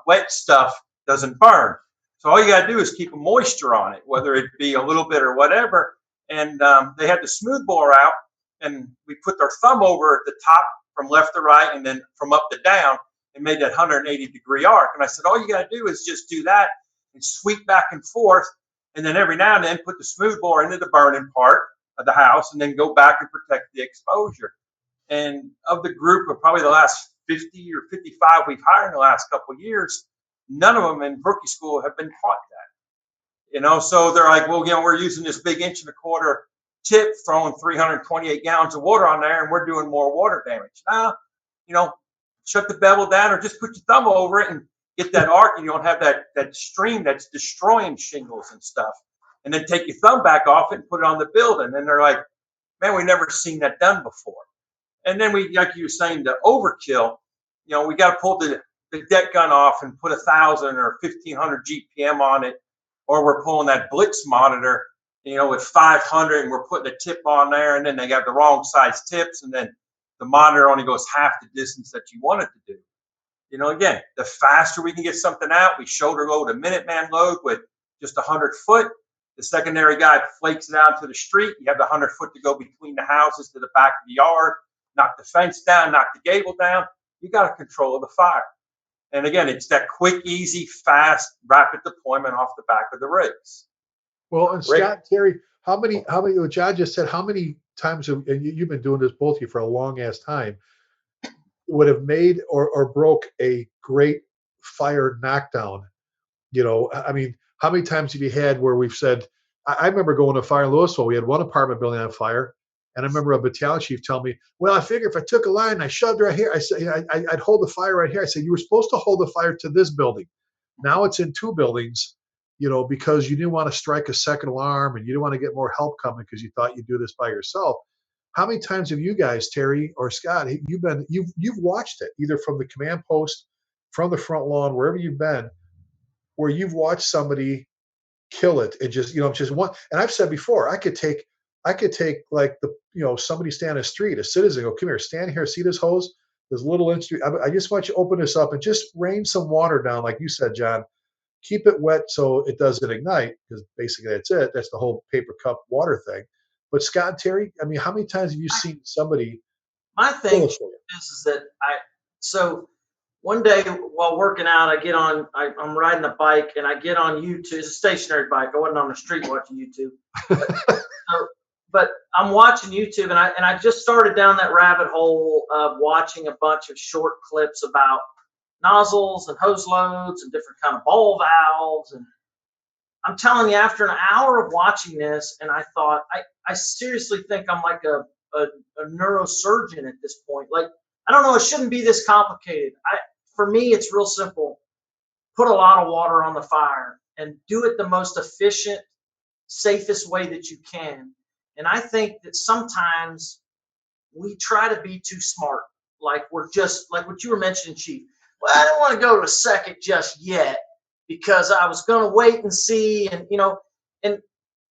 wet stuff doesn't burn. So all you got to do is keep a moisture on it, whether it be a little bit or whatever. And they had the smooth bore out, and we put our thumb over at the top from left to right, and then from up to down, and made that 180-degree arc. And I said, all you got to do is just do that and sweep back and forth. And then every now and then put the smooth bore into the burning part, of the house and then go back and protect the exposure. And of the group of probably the last 50 or 55 we've hired in the last couple of years, none of them in rookie school have been taught that. So they're like, well, we're using this big 1.25 inch tip, throwing 328 gallons of water on there, and we're doing more water damage. Now, shut the bevel down or just put your thumb over it and get that arc, and you don't have that stream that's destroying shingles and stuff. And then take your thumb back off it and put it on the building. And they're like, man, we never seen that done before. And then we, like you were saying, the overkill, we got to pull the deck gun off and put 1,000 or 1,500 GPM on it, or we're pulling that blitz monitor, with 500, and we're putting a tip on there, and then they got the wrong size tips, and then the monitor only goes half the distance that you want it to do. Again, the faster we can get something out, we shoulder load a Minuteman load with just 100 foot. The secondary guy flakes it out to the street. You have the 100 foot to go between the houses to the back of the yard, knock the fence down, knock the gable down. You got a control of the fire. And again, it's that quick, easy, fast, rapid deployment off the back of the rigs. Well, and Scott, Terry, how many, what John just said, how many times have, and you've been doing this, both of you, for a long ass time, would have made or broke a great fire knockdown? How many times have you had where we've said, I remember going to fire in Louisville, we had one apartment building on fire, and I remember a battalion chief telling me, well, I figure if I took a line and I shoved it right here, I said, I'd hold the fire right here. I said, you were supposed to hold the fire to this building. Now it's in 2 buildings, because you didn't want to strike a second alarm and you didn't want to get more help coming because you thought you'd do this by yourself. How many times have you guys, Terry or Scott, you've watched it either from the command post, from the front lawn, wherever you've been, where you've watched somebody kill it and just one? And I've said before, I could take like somebody stand on the street, a citizen, go, come here, stand here, see this hose, this little industry. I just want you to open this up and just rain some water down, like you said, John. Keep it wet so it doesn't ignite, because basically that's it. That's the whole paper cup water thing. But Scott and Terry, how many times have you seen somebody? My thing is that so one day while working out, I'm riding a bike and I get on YouTube. It's a stationary bike. I wasn't on the street watching YouTube. But I'm watching YouTube, and I just started down that rabbit hole of watching a bunch of short clips about nozzles and hose loads and different kind of ball valves. And I'm telling you, after an hour of watching this, and I thought, I seriously think I'm like a neurosurgeon at this point. Like, I don't know, it shouldn't be this complicated. For me, it's real simple. Put a lot of water on the fire and do it the most efficient, safest way that you can. And I think that sometimes we try to be too smart. Like, we're just like what you were mentioning, Chief. Well, I didn't want to go to a second just yet because I was going to wait and see. And, and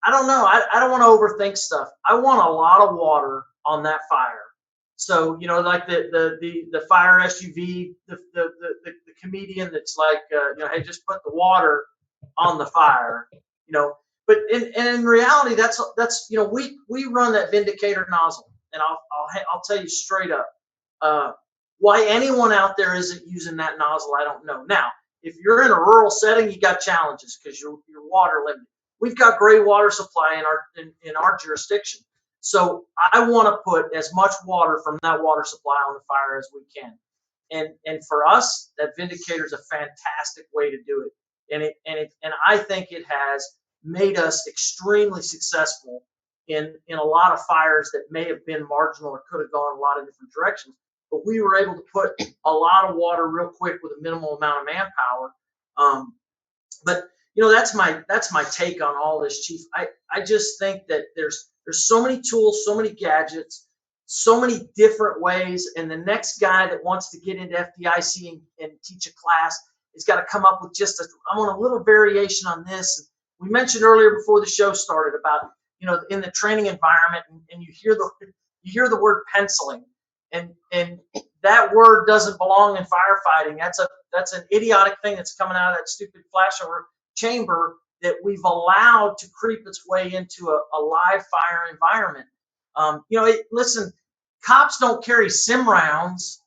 I don't know. I don't want to overthink stuff. I want a lot of water on that fire. So, like the fire SUV, the comedian that's like, hey, just put the water on the fire, But in reality, that's we run that Vindicator nozzle, and I'll tell you straight up. Why anyone out there isn't using that nozzle, I don't know. Now, if you're in a rural setting, you got challenges because you're water limited. We've got great water supply in our jurisdiction, so I want to put as much water from that water supply on the fire as we can. And for us, that Vindicator is a fantastic way to do it, and I think it has made us extremely successful in a lot of fires that may have been marginal or could have gone a lot of different directions. But we were able to put a lot of water real quick with a minimal amount of manpower. But that's my take on all this, Chief. I just think that there's so many tools, so many gadgets, so many different ways, and the next guy that wants to get into FDIC and teach a class has got to come up with I want a little variation on this. We mentioned earlier before the show started about in the training environment, and you hear the word penciling. And that word doesn't belong in firefighting. That's an idiotic thing that's coming out of that stupid flashover chamber that we've allowed to creep its way into a live fire environment. Listen, cops don't carry sim rounds.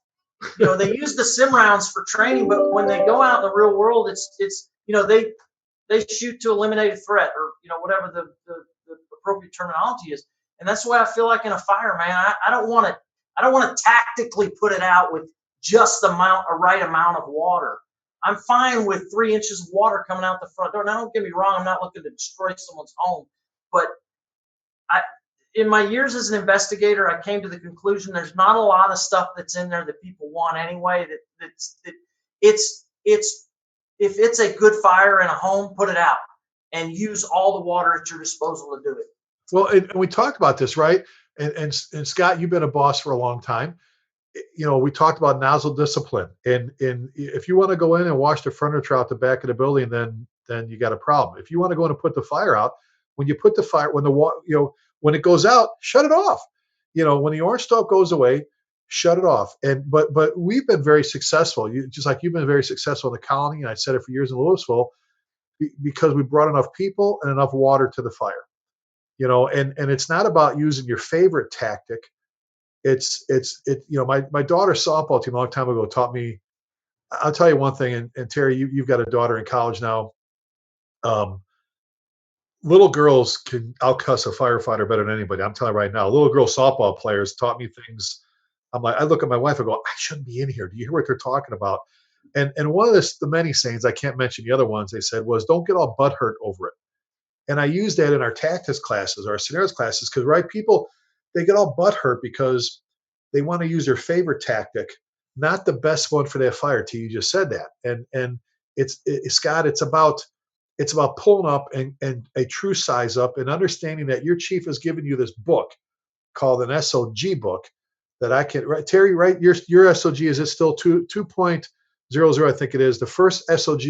They use the sim rounds for training, but when they go out in the real world, it's they shoot to eliminate a threat, or whatever the appropriate terminology is. And that's the way I feel like in a fire, man. I don't want to tactically put it out with just a right amount of water. I'm fine with 3 inches of water coming out the front door. Now, don't get me wrong, I'm not looking to destroy someone's home, but in my years as an investigator, I came to the conclusion there's not a lot of stuff that's in there that people want anyway. It's if it's a good fire in a home, put it out and use all the water at your disposal to do it. Well, and we talked about this, right? And Scott, you've been a boss for a long time. We talked about nozzle discipline, and if you want to go in and wash the furniture out the back of the building, then you got a problem. If you want to go in and put the fire out, when you put the fire, when it goes out, shut it off. When the orange stuff goes away, shut it off. But we've been very successful. Just like you've been very successful in the colony, and I said it for years in Louisville, because we brought enough people and enough water to the fire. And it's not about using your favorite tactic. My daughter's softball team a long time ago taught me. I'll tell you one thing, and Terry, you've got a daughter in college now. Little girls can outcuss a firefighter better than anybody. I'm telling you right now, little girl softball players taught me things. I look at my wife and go, I shouldn't be in here. Do you hear what they're talking about? And one of the many sayings, I can't mention the other ones, they said was, don't get all butthurt over it. And I use that in our tactics classes, our scenarios classes, because people, they get all butthurt because they want to use their favorite tactic, not the best one for that fire. T, you just said that, and Scott, it's about pulling up and a true size up and understanding that your chief has given you this book called an SOG book that I can write. Terry, right? Your SOG, is it still 2.00? I think it is. The first SOG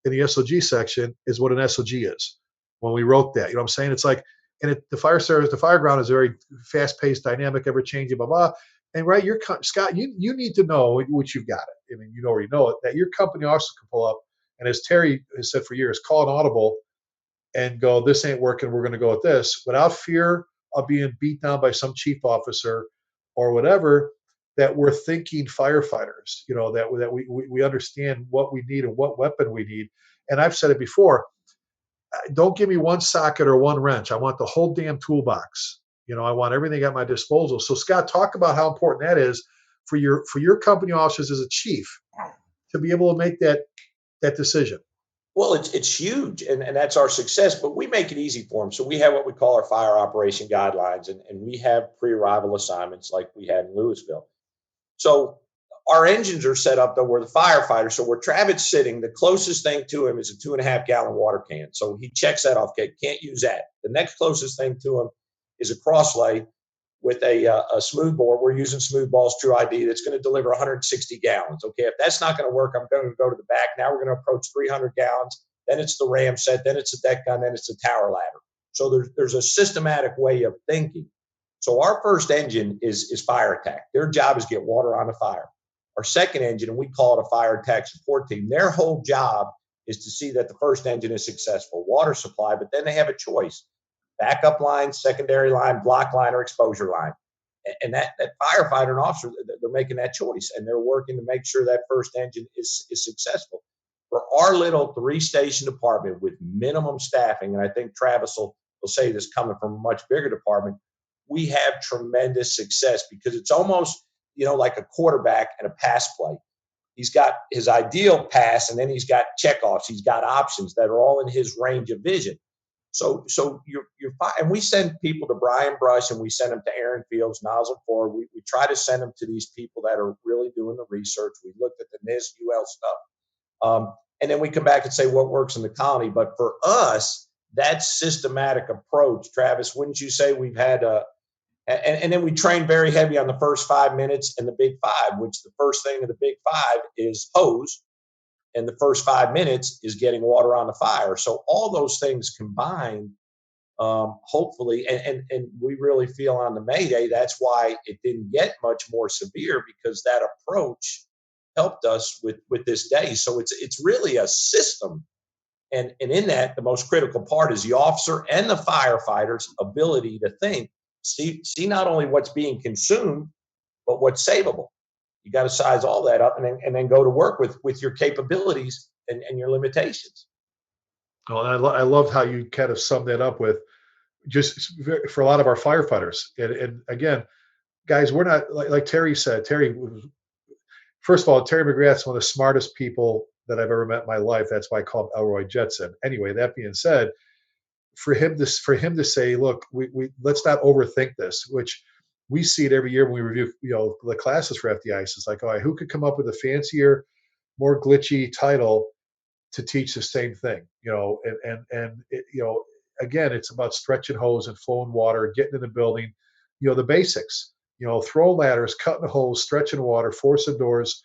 in the SOG section is what an SOG is. When we wrote that, you know what I'm saying? It's like, and the fire service, the Fireground is very fast-paced, dynamic, ever-changing, blah, blah. And right, Scott, you need to know, which you've got it. I mean, you already know it, that your company also can pull up, and as Terry has said for years, call an audible and go, this ain't working, we're going to go with this, without fear of being beat down by some chief officer or whatever, that we're thinking firefighters, that we understand what we need and what weapon we need. And I've said it before, don't give me one socket or one wrench. I want the whole damn toolbox. I want everything at my disposal. So Scott, talk about how important that is for your company officers as a chief to be able to make that decision. Well, it's huge, and that's our success, but we make it easy for them. So we have what we call our fire operation guidelines, and we have pre-arrival assignments like we had in Louisville. So our engines are set up, though, where the firefighter, so where Travis sitting, the closest thing to him is a 2.5 gallon water can. So he checks that off. Okay, can't use that. The next closest thing to him is a crosslay with a smooth bore. We're using Smooth Ball's True ID that's going to deliver 160 gallons. Okay, if that's not going to work, I'm going to go to the back. Now we're going to approach 300 gallons. Then it's the ram set. Then it's a deck gun. Then it's a tower ladder. So there's a systematic way of thinking. So our first engine is fire attack. Their job is get water on the fire. Our second engine, and we call it a fire attack support team, their whole job is to see that the first engine is successful, water supply, but then they have a choice: backup line, secondary line, block line, or exposure line. And that firefighter and officer, they're making that choice, and they're working to make sure that first engine is successful. For our little 3-station department with minimum staffing, and I think Travis will say this coming from a much bigger department, we have tremendous success because it's almost, like a quarterback and a pass play. He's got his ideal pass, and then he's got checkoffs. He's got options that are all in his range of vision. So you're fine. And we send people to Brian Brush, and we send them to Aaron Fields, Nozzle Ford. We try to send them to these people that are really doing the research. We looked at the NIST, UL stuff. And then we come back and say what works in the colony. But for us, that systematic approach, Travis, wouldn't you say we've had and then we train very heavy on the first 5 minutes and the big 5, which the first thing of the big 5 is hose. And the first 5 minutes is getting water on the fire. So all those things combined, hopefully, and we really feel on the Mayday, that's why it didn't get much more severe, because that approach helped us with this day. So it's really a system. And in that, the most critical part is the officer and the firefighter's ability to think, see not only what's being consumed, but what's savable. You got to size all that up and then go to work with your capabilities and your limitations. Well, I love how you kind of summed that up with, just for a lot of our firefighters. And again, guys, we're not like Terry said. First of all, Terry McGrath's one of the smartest people that I've ever met in my life. That's why I call him Elroy Jetson. Anyway, that being said, for him to say, look, we let's not overthink this, which we see it every year when we review, the classes for FDIs. It's like, all right, who could come up with a fancier, more glitchy title to teach the same thing, and again, it's about stretching hose and flowing water, getting in the building, the basics, throwing ladders, cutting the hose, stretching water, forcing doors,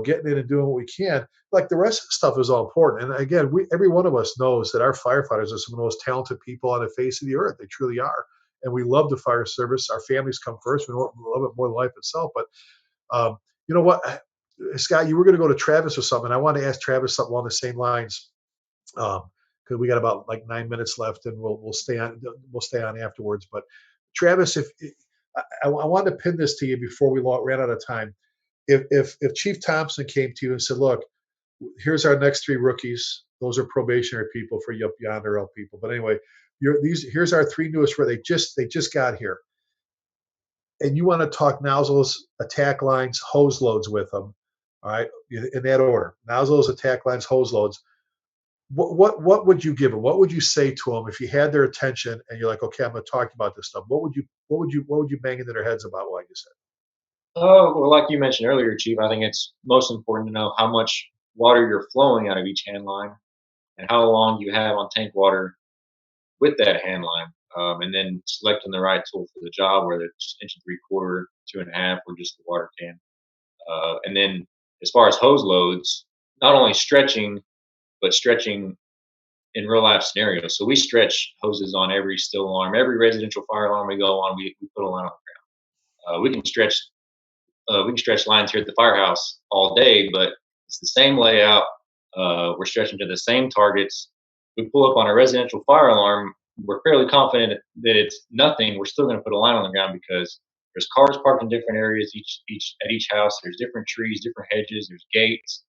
getting in and doing what we can. Like the rest of the stuff is all important. And again, every one of us knows that our firefighters are some of the most talented people on the face of the earth. They truly are. And we love the fire service. Our families come first. We love it more than life itself. But you know what? Scott, you were going to go to Travis or something. I want to ask Travis something along the same lines, because we got about like 9 minutes left, and we'll stay on afterwards. But Travis, if I wanted to pin this to you before we ran out of time, if Chief Thompson came to you and said, "Look, here's our next 3 rookies. Those are probationary people for you up yonder help people. But anyway, here's our 3 newest. Where they just got here, and you want to talk nozzles, attack lines, hose loads with them." All right, in that order: nozzles, attack lines, hose loads. What would you give them? What would you say to them if you had their attention and you're like, okay, I'm going to talk about this stuff? What would you bang into their heads about what I just said? Oh, well, like you mentioned earlier, Chief, I think it's most important to know how much water you're flowing out of each hand line and how long you have on tank water with that hand line. And then selecting the right tool for the job, whether it's 1 3/4, 2.5, or just the water can. And then as far as hose loads, not only stretching, but stretching in real life scenarios. So we stretch hoses on every still alarm, every residential fire alarm we go on, we put a line on the ground. We can stretch lines here at the firehouse all day, but it's the same layout. We're stretching to the same targets. We pull up on a residential fire alarm. We're fairly confident that it's nothing. We're still going to put a line on the ground because there's cars parked in different areas at each house. There's different trees, different hedges. There's gates.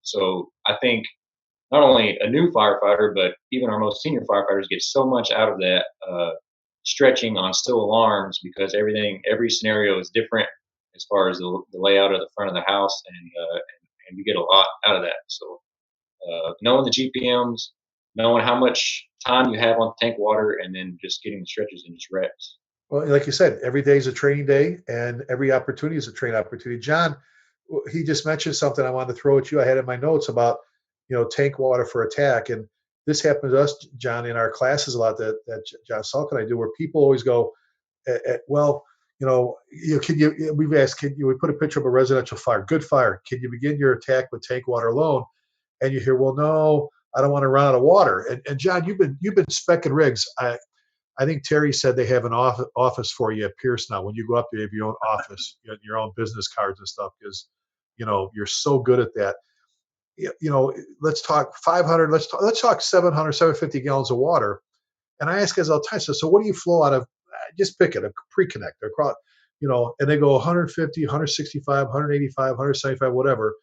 So I think not only a new firefighter, but even our most senior firefighters get so much out of that stretching on still alarms, because every scenario is different as far as the layout of the front of the house, and you get a lot out of that. So knowing the GPMs, knowing how much time you have on tank water, and then just getting the stretches and just reps. Well, like you said, every day is a training day, and every opportunity is a training opportunity. John, he just mentioned something I wanted to throw at you. I had in my notes about, tank water for attack. And this happens to us, John, in our classes a lot that John Salk and I do, where people always go, well, we've asked, we put a picture of a residential fire, good fire. Can you begin your attack with tank water alone? And you hear, well, no, I don't want to run out of water. And John, you've been specking rigs. I think Terry said they have an office for you at Pierce now. When you go up there, you have your own office, your own business cards and stuff, because, you're so good at that. Let's talk 500, let's talk 700, 750 gallons of water. And I ask guys all the time, so what do you flow out of? Just pick it, a pre-connector, and they go 150, 165, 185, 175, whatever.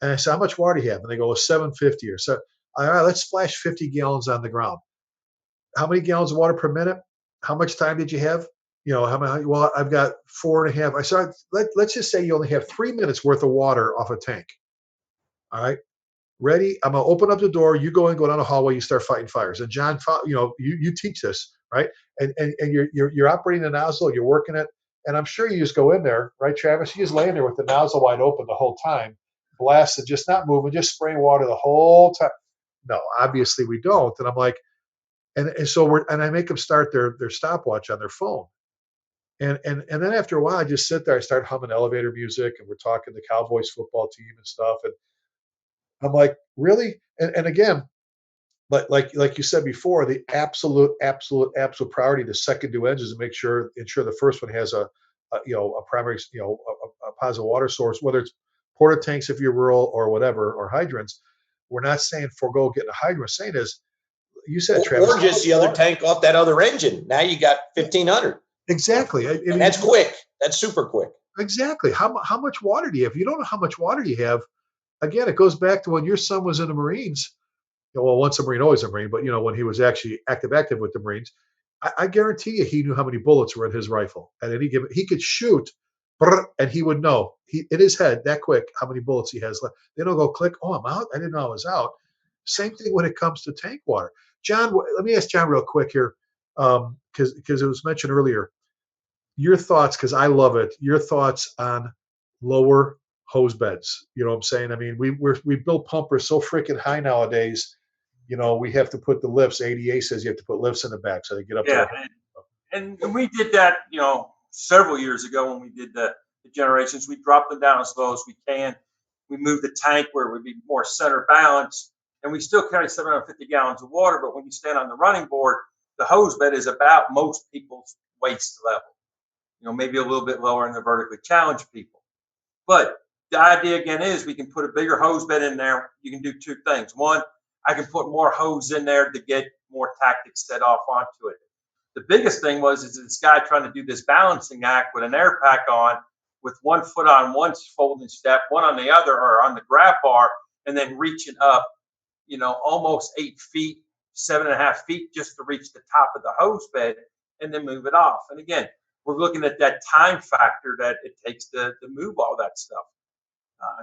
And I say, how much water do you have? And they go, 750 or so. All right, let's splash 50 gallons on the ground. How many gallons of water per minute? How much time did you have? How many? Well, I've got 4.5. I said, let's just say you only have 3 minutes worth of water off a tank. All right. Ready? I'm gonna open up the door. You go down the hallway. You start fighting fires. And John, you teach this, right? And you're operating the nozzle. You're working it, and I'm sure you just go in there, right, Travis? You just laying there with the nozzle wide open the whole time, blasted, just not moving, just spraying water the whole time. No, obviously we don't. And I'm like, and so I make them start their stopwatch on their phone. And then after a while, I just sit there. I start humming elevator music, and we're talking the Cowboys football team and stuff. And I'm like, really? And again, like you said before, the absolute priority to second due engines to ensure the first one has a primary, a positive water source, whether it's porta tanks if you're rural or whatever, or hydrants. We're not saying forego getting a hydrant. We're saying is, you said, Travis, or just the other tank off that other engine. Now you got 1,500. Exactly. And that's quick. That's super quick. Exactly. How much water do you have? If you don't know how much water you have, again, it goes back to when your son was in the Marines. Well, once a Marine, always a Marine. But when he was actually active with the Marines, I guarantee you he knew how many bullets were in his rifle at any given. He could shoot, and he would know in his head that quick how many bullets he has left. They don't go click. Oh, I'm out. I didn't know I was out. Same thing when it comes to tank water. John, let me ask John real quick here, because it was mentioned earlier. Your thoughts, because I love it. Your thoughts on lower hose beds. You know what I'm saying? I mean, we build pumpers so freaking high nowadays. We have to put the lifts. ADA says you have to put lifts in the back so they get up to Yeah, the. and we did that, several years ago when we did the generations. We dropped them down as low as we can. We moved the tank where it would be more center balanced, and we still carry 750 gallons of water. But when you stand on the running board, the hose bed is about most people's waist level. Maybe a little bit lower in the vertically challenged people. But the idea again is we can put a bigger hose bed in there. You can do two things. One, I can put more hose in there to get more tactics set off onto it. The biggest thing is this guy trying to do this balancing act with an air pack on, with 1 foot on one folding step, one on the other, or on the grab bar, and then reaching up, almost 8 feet, 7.5 feet, just to reach the top of the hose bed and then move it off. And again, we're looking at that time factor that it takes to move all that stuff.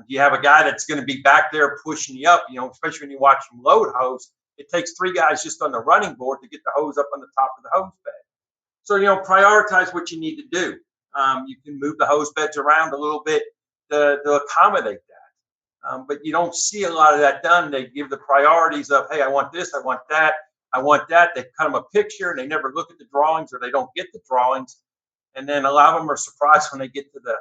You have a guy that's going to be back there pushing you up, especially when you watch him load hose. It takes 3 guys just on the running board to get the hose up on the top of the hose bed. So, prioritize what you need to do. You can move the hose beds around a little bit to accommodate that. But you don't see a lot of that done. They give the priorities of, hey, I want this, I want that, I want that. They cut them a picture and they never look at the drawings, or they don't get the drawings. And then a lot of them are surprised when they get to the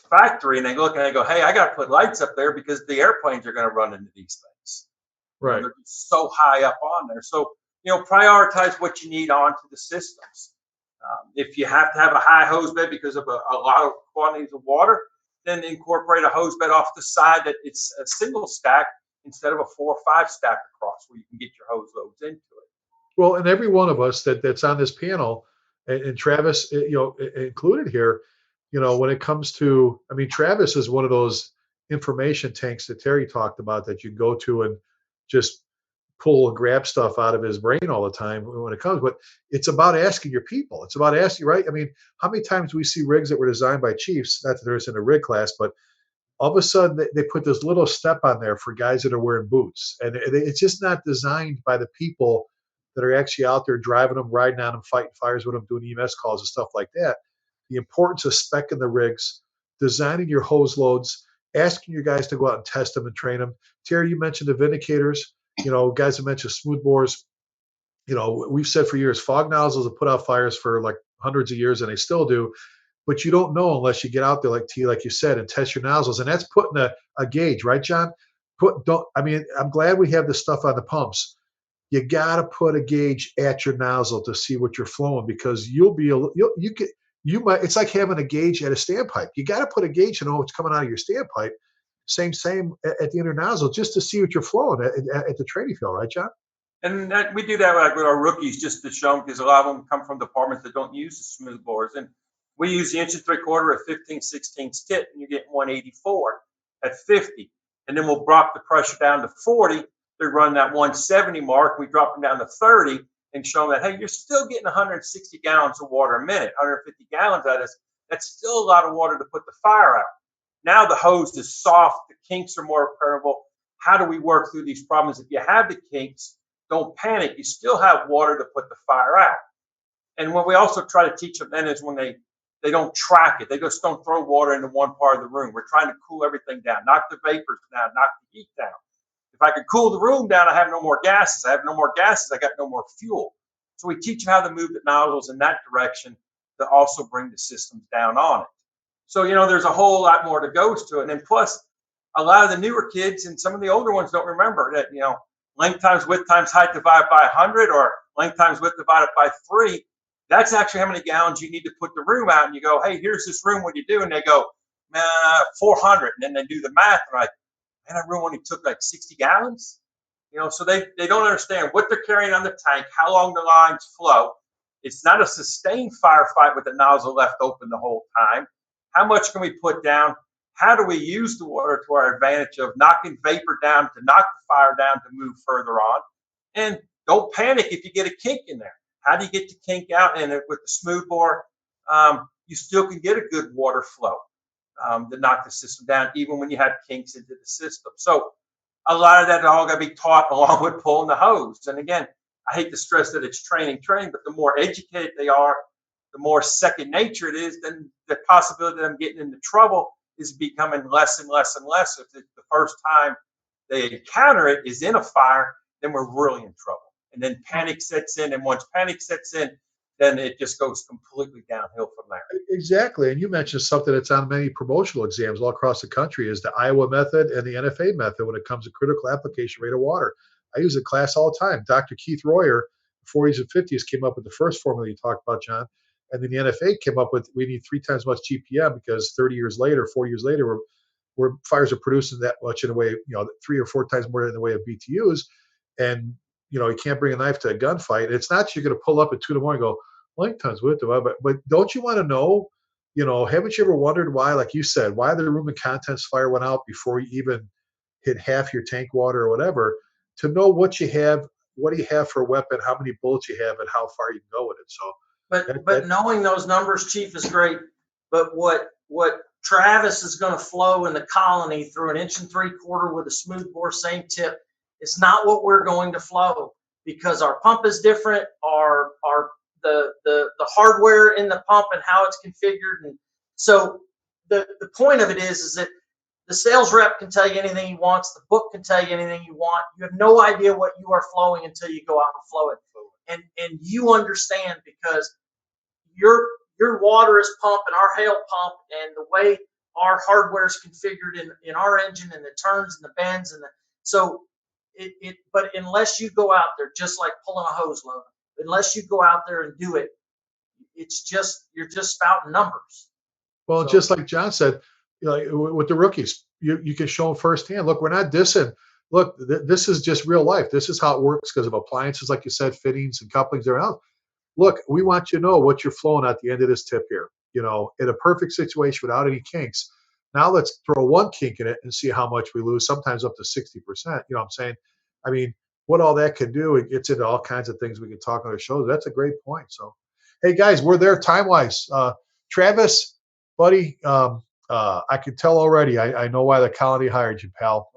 factory and they look and they go, hey, I got to put lights up there because the airplanes are going to run into these things. Right. They're just so high up on there. So, prioritize what you need onto the systems. If you have to have a high hose bed because of a lot of quantities of water, then incorporate a hose bed off the side that it's a single stack instead of a 4 or 5 stack across, where you can get your hose loads into it. Well, and every one of us that's on this panel, and Travis, included here, when it comes to, I mean, Travis is one of those information tanks that Terry talked about that you go to and just pull and grab stuff out of his brain all the time when it comes. But it's about asking your people. It's about asking, right? I mean, how many times do we see rigs that were designed by chiefs? Not that there's in a rig class, but all of a sudden they put this little step on there for guys that are wearing boots, and it's just not designed by the people that are actually out there driving them, riding on them, fighting fires with them, doing EMS calls and stuff like that. The importance of speccing the rigs, designing your hose loads, asking your guys to go out and test them and train them. Terry, you mentioned the vindicators. Guys have mentioned smooth bores. We've said for years, fog nozzles have put out fires for like hundreds of years, and they still do. But you don't know unless you get out there, like you said, and test your nozzles. And that's putting a gauge, right, John? I'm glad we have this stuff on the pumps. You got to put a gauge at your nozzle to see what you're flowing, because it's like having a gauge at a standpipe. You got to put a gauge to know what's coming out of your standpipe. Same at the inner nozzle, just to see what you're flowing at the training field, right, John? And we do that with our rookies, just to show them, because a lot of them come from departments that don't use the smooth bores. And we use the 1 3/4 at 15/16 tip, and you get 184 at 50. And then we'll drop the pressure down to 40. They run that 170 mark. We drop them down to 30 and show them that, hey, you're still getting 160 gallons of water a minute, 150 gallons out of this. That's still a lot of water to put the fire out. Now the hose is soft. The kinks are more permeable. How do we work through these problems? If you have the kinks, don't panic. You still have water to put the fire out. And what we also try to teach them then is when they don't track it. They just don't throw water into one part of the room. We're trying to cool everything down, knock the vapors down, knock the heat down. If I can cool the room down, I have no more gases. I have no more gases, I got no more fuel. So we teach them how to move the nozzles in that direction to also bring the systems down on it. So, there's a whole lot more that goes to it. And then plus, a lot of the newer kids and some of the older ones don't remember that, length times width times height divided by 100, or length times width divided by 3. That's actually how many gallons you need to put the room out. And you go, hey, here's this room. What do you do? And they go, 400. And then they do the math. And like, man, that room only took like 60 gallons. So they don't understand what they're carrying on the tank, how long the lines flow. It's not a sustained firefight with the nozzle left open the whole time. How much can we put down? How do we use the water to our advantage of knocking vapor down to knock the fire down to move further on? And don't panic if you get a kink in there. How do you get the kink out? And with the smooth bore, you still can get a good water flow to knock the system down, even when you have kinks into the system. So a lot of that all got to be taught along with pulling the hose. And again, I hate to stress that it's training, but the more educated they are, the more second nature it is, then the possibility of them getting into trouble is becoming less and less and less. If it's the first time they encounter it is in a fire, then we're really in trouble. And then panic sets in. And once panic sets in, then it just goes completely downhill from there. Exactly. And you mentioned something that's on many promotional exams all across the country is the Iowa method and the NFA method when it comes to critical application rate of water. I use it in class all the time. Dr. Keith Royer, 40s and 50s, came up with the first formula you talked about, John. And then the NFA came up with we need 3 times as much GPM because 30 years later, 40 years later, where fires are producing that much in a way, 3 or 4 times more in the way of BTUs. And, you can't bring a knife to a gunfight. It's not you're going to pull up at 2 in the morning and go, like tons with them. But don't you want to know, haven't you ever wondered why, like you said, why the room and contents fire went out before you even hit half your tank water or whatever, to know what you have, what do you have for a weapon, how many bullets you have, and how far you can go with it. So, but knowing those numbers, Chief, is great. But what Travis is going to flow in the colony through an 1 3/4 with a smooth bore, same tip, it's not what we're going to flow because our pump is different. The hardware in the pump and how it's configured, and so the point of it is that the sales rep can tell you anything he wants. The book can tell you anything you want. You have no idea what you are flowing until you go out and flow it, and you understand because your water is pumped and our hail pump and the way our hardware is configured in our engine and the turns and the bends and but unless you go out there, just like pulling a hose load, unless you go out there and do it, you're just spouting numbers. Well, So, just like John said, with the rookies, you can show them firsthand. Look, we're not dissing. Look, this is just real life. This is how it works because of appliances, like you said, fittings and couplings around. Look, we want you to know what you're flowing at the end of this tip here. In a perfect situation without any kinks. Now let's throw one kink in it and see how much we lose. Sometimes up to 60%. You know what I'm saying? I mean, what all that can do, it gets into all kinds of things we can talk on the show. That's a great point. So, hey guys, we're there time wise. Travis, buddy, I can tell already. I know why the colony hired you, pal.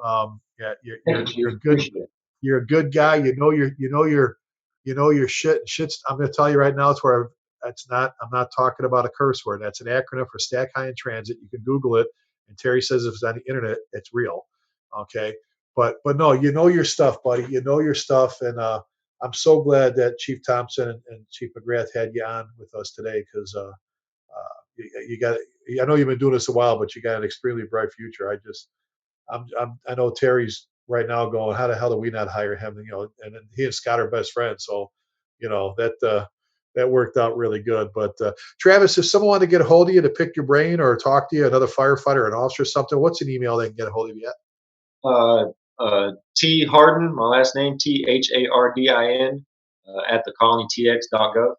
Yeah, you're a good. You're a good guy. You know your shit. Shit's. I'm going to tell you right now. It's where that's not. I'm not talking about a curse word. That's an acronym for Stack High in Transit. You can Google it. And Terry says if it's on the internet, it's real. Okay. But no, you know your stuff, buddy. You know your stuff, and I'm so glad that Chief Thompson and Chief McGrath had you on with us today because you got. I know you've been doing this a while, but you got an extremely bright future. I know Terry's right now going, how the hell do we not hire him? And he and Scott are best friends, so that worked out really good. But Travis, if someone wanted to get a hold of you to pick your brain or talk to you, another firefighter, an officer, or something, what's an email they can get a hold of you at? T Hardin, my last name THARDIN at thecolonytx.gov.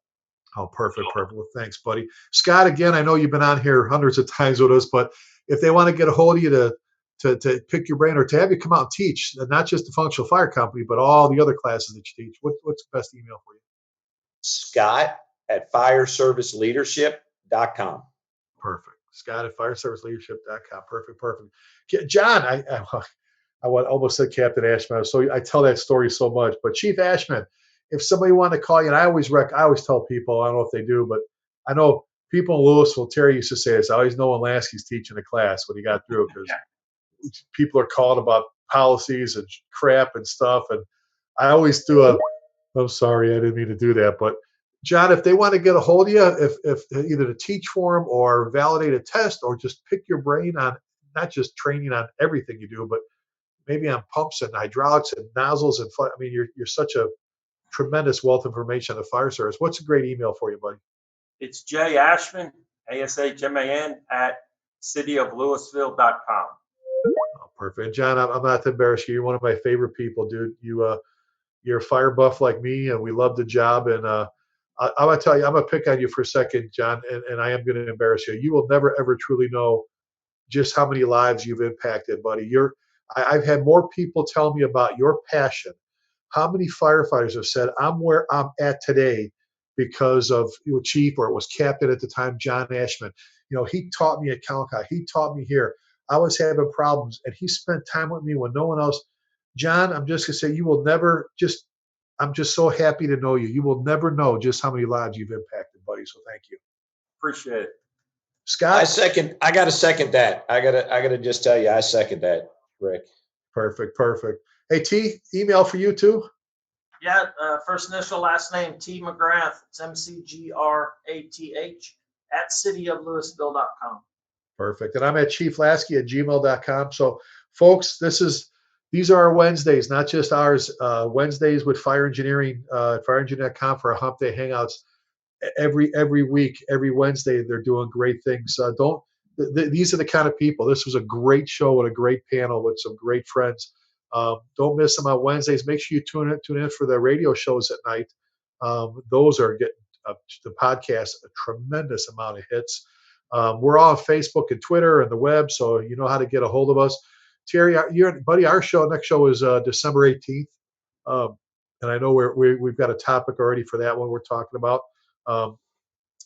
Oh, perfect. Well, thanks, buddy. Scott, again, I know you've been on here hundreds of times with us, but if they want to get a hold of you to pick your brain or to have you come out and teach, not just the functional fire company, but all the other classes that you teach, what's the best email for you? Scott at fireserviceleadership.com. Perfect. Scott at fireserviceleadership.com. Perfect. John, I almost said Captain Ashman. So I tell that story so much, but Chief Ashman, if somebody wanted to call you, and I always tell people, I don't know if they do, but I know people in Louisville, Terry used to say this, I always know when Laskey's teaching a class when he got through because people are calling about policies and crap and stuff. And I always I'm sorry, I didn't mean to do that. But John, if they want to get a hold of you, if either to teach for them or validate a test or just pick your brain on not just training on everything you do, but maybe on pumps and hydraulics and nozzles and I mean, you're such a tremendous wealth of information on the fire service. What's a great email for you, buddy? It's J Ashman, ASHMAN at cityoflouisville.com. Oh, perfect. And John, I'm not to embarrass you. You're one of my favorite people, dude. You're a fire buff like me, and we love the job. And I'm gonna tell you, I'm gonna pick on you for a second, John, and I am gonna embarrass you. You will never ever truly know just how many lives you've impacted, buddy. I've had more people tell me about your passion How many firefighters have said, I'm where I'm at today because of Chief, or it was Captain at the time, John Ashman. He taught me at Calcott. He taught me here. I was having problems, and he spent time with me when no one else. John, I'm just going to say, you will never just, I'm just so happy to know you. You will never know just how many lives you've impacted, buddy. So thank you. Appreciate it. Scott? I got to second that. I got to just tell you, I second that, Rick. Perfect. Hey, T, email for you too? Yeah, first initial, last name, T. McGrath. It's McGrath at cityoflouisville.com. Perfect. And I'm at chieflaskey@gmail.com. So, folks, these are our Wednesdays, not just ours. Wednesdays with Fire Engineering, fireengineering.com for our Humpday Hangouts. Every week, every Wednesday, they're doing great things. These are the kind of people. This was a great show with a great panel with some great friends. Don't miss them on Wednesdays. Make sure you tune in for the radio shows at night. Those are getting the podcast a tremendous amount of hits. We're all on Facebook and Twitter and the web, so you know how to get a hold of us. Terry, buddy, our next show is December 18th, and I know we've got a topic already for that one we're talking about.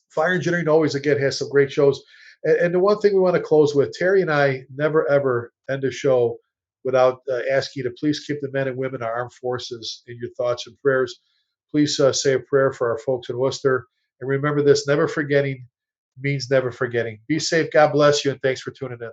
Fire Engineering always, again, has some great shows. And the one thing we want to close with, Terry and I never, ever end a show without asking you to please keep the men and women of our armed forces in your thoughts and prayers. Please say a prayer for our folks in Worcester. And remember this, never forgetting means never forgetting. Be safe. God bless you. And thanks for tuning in.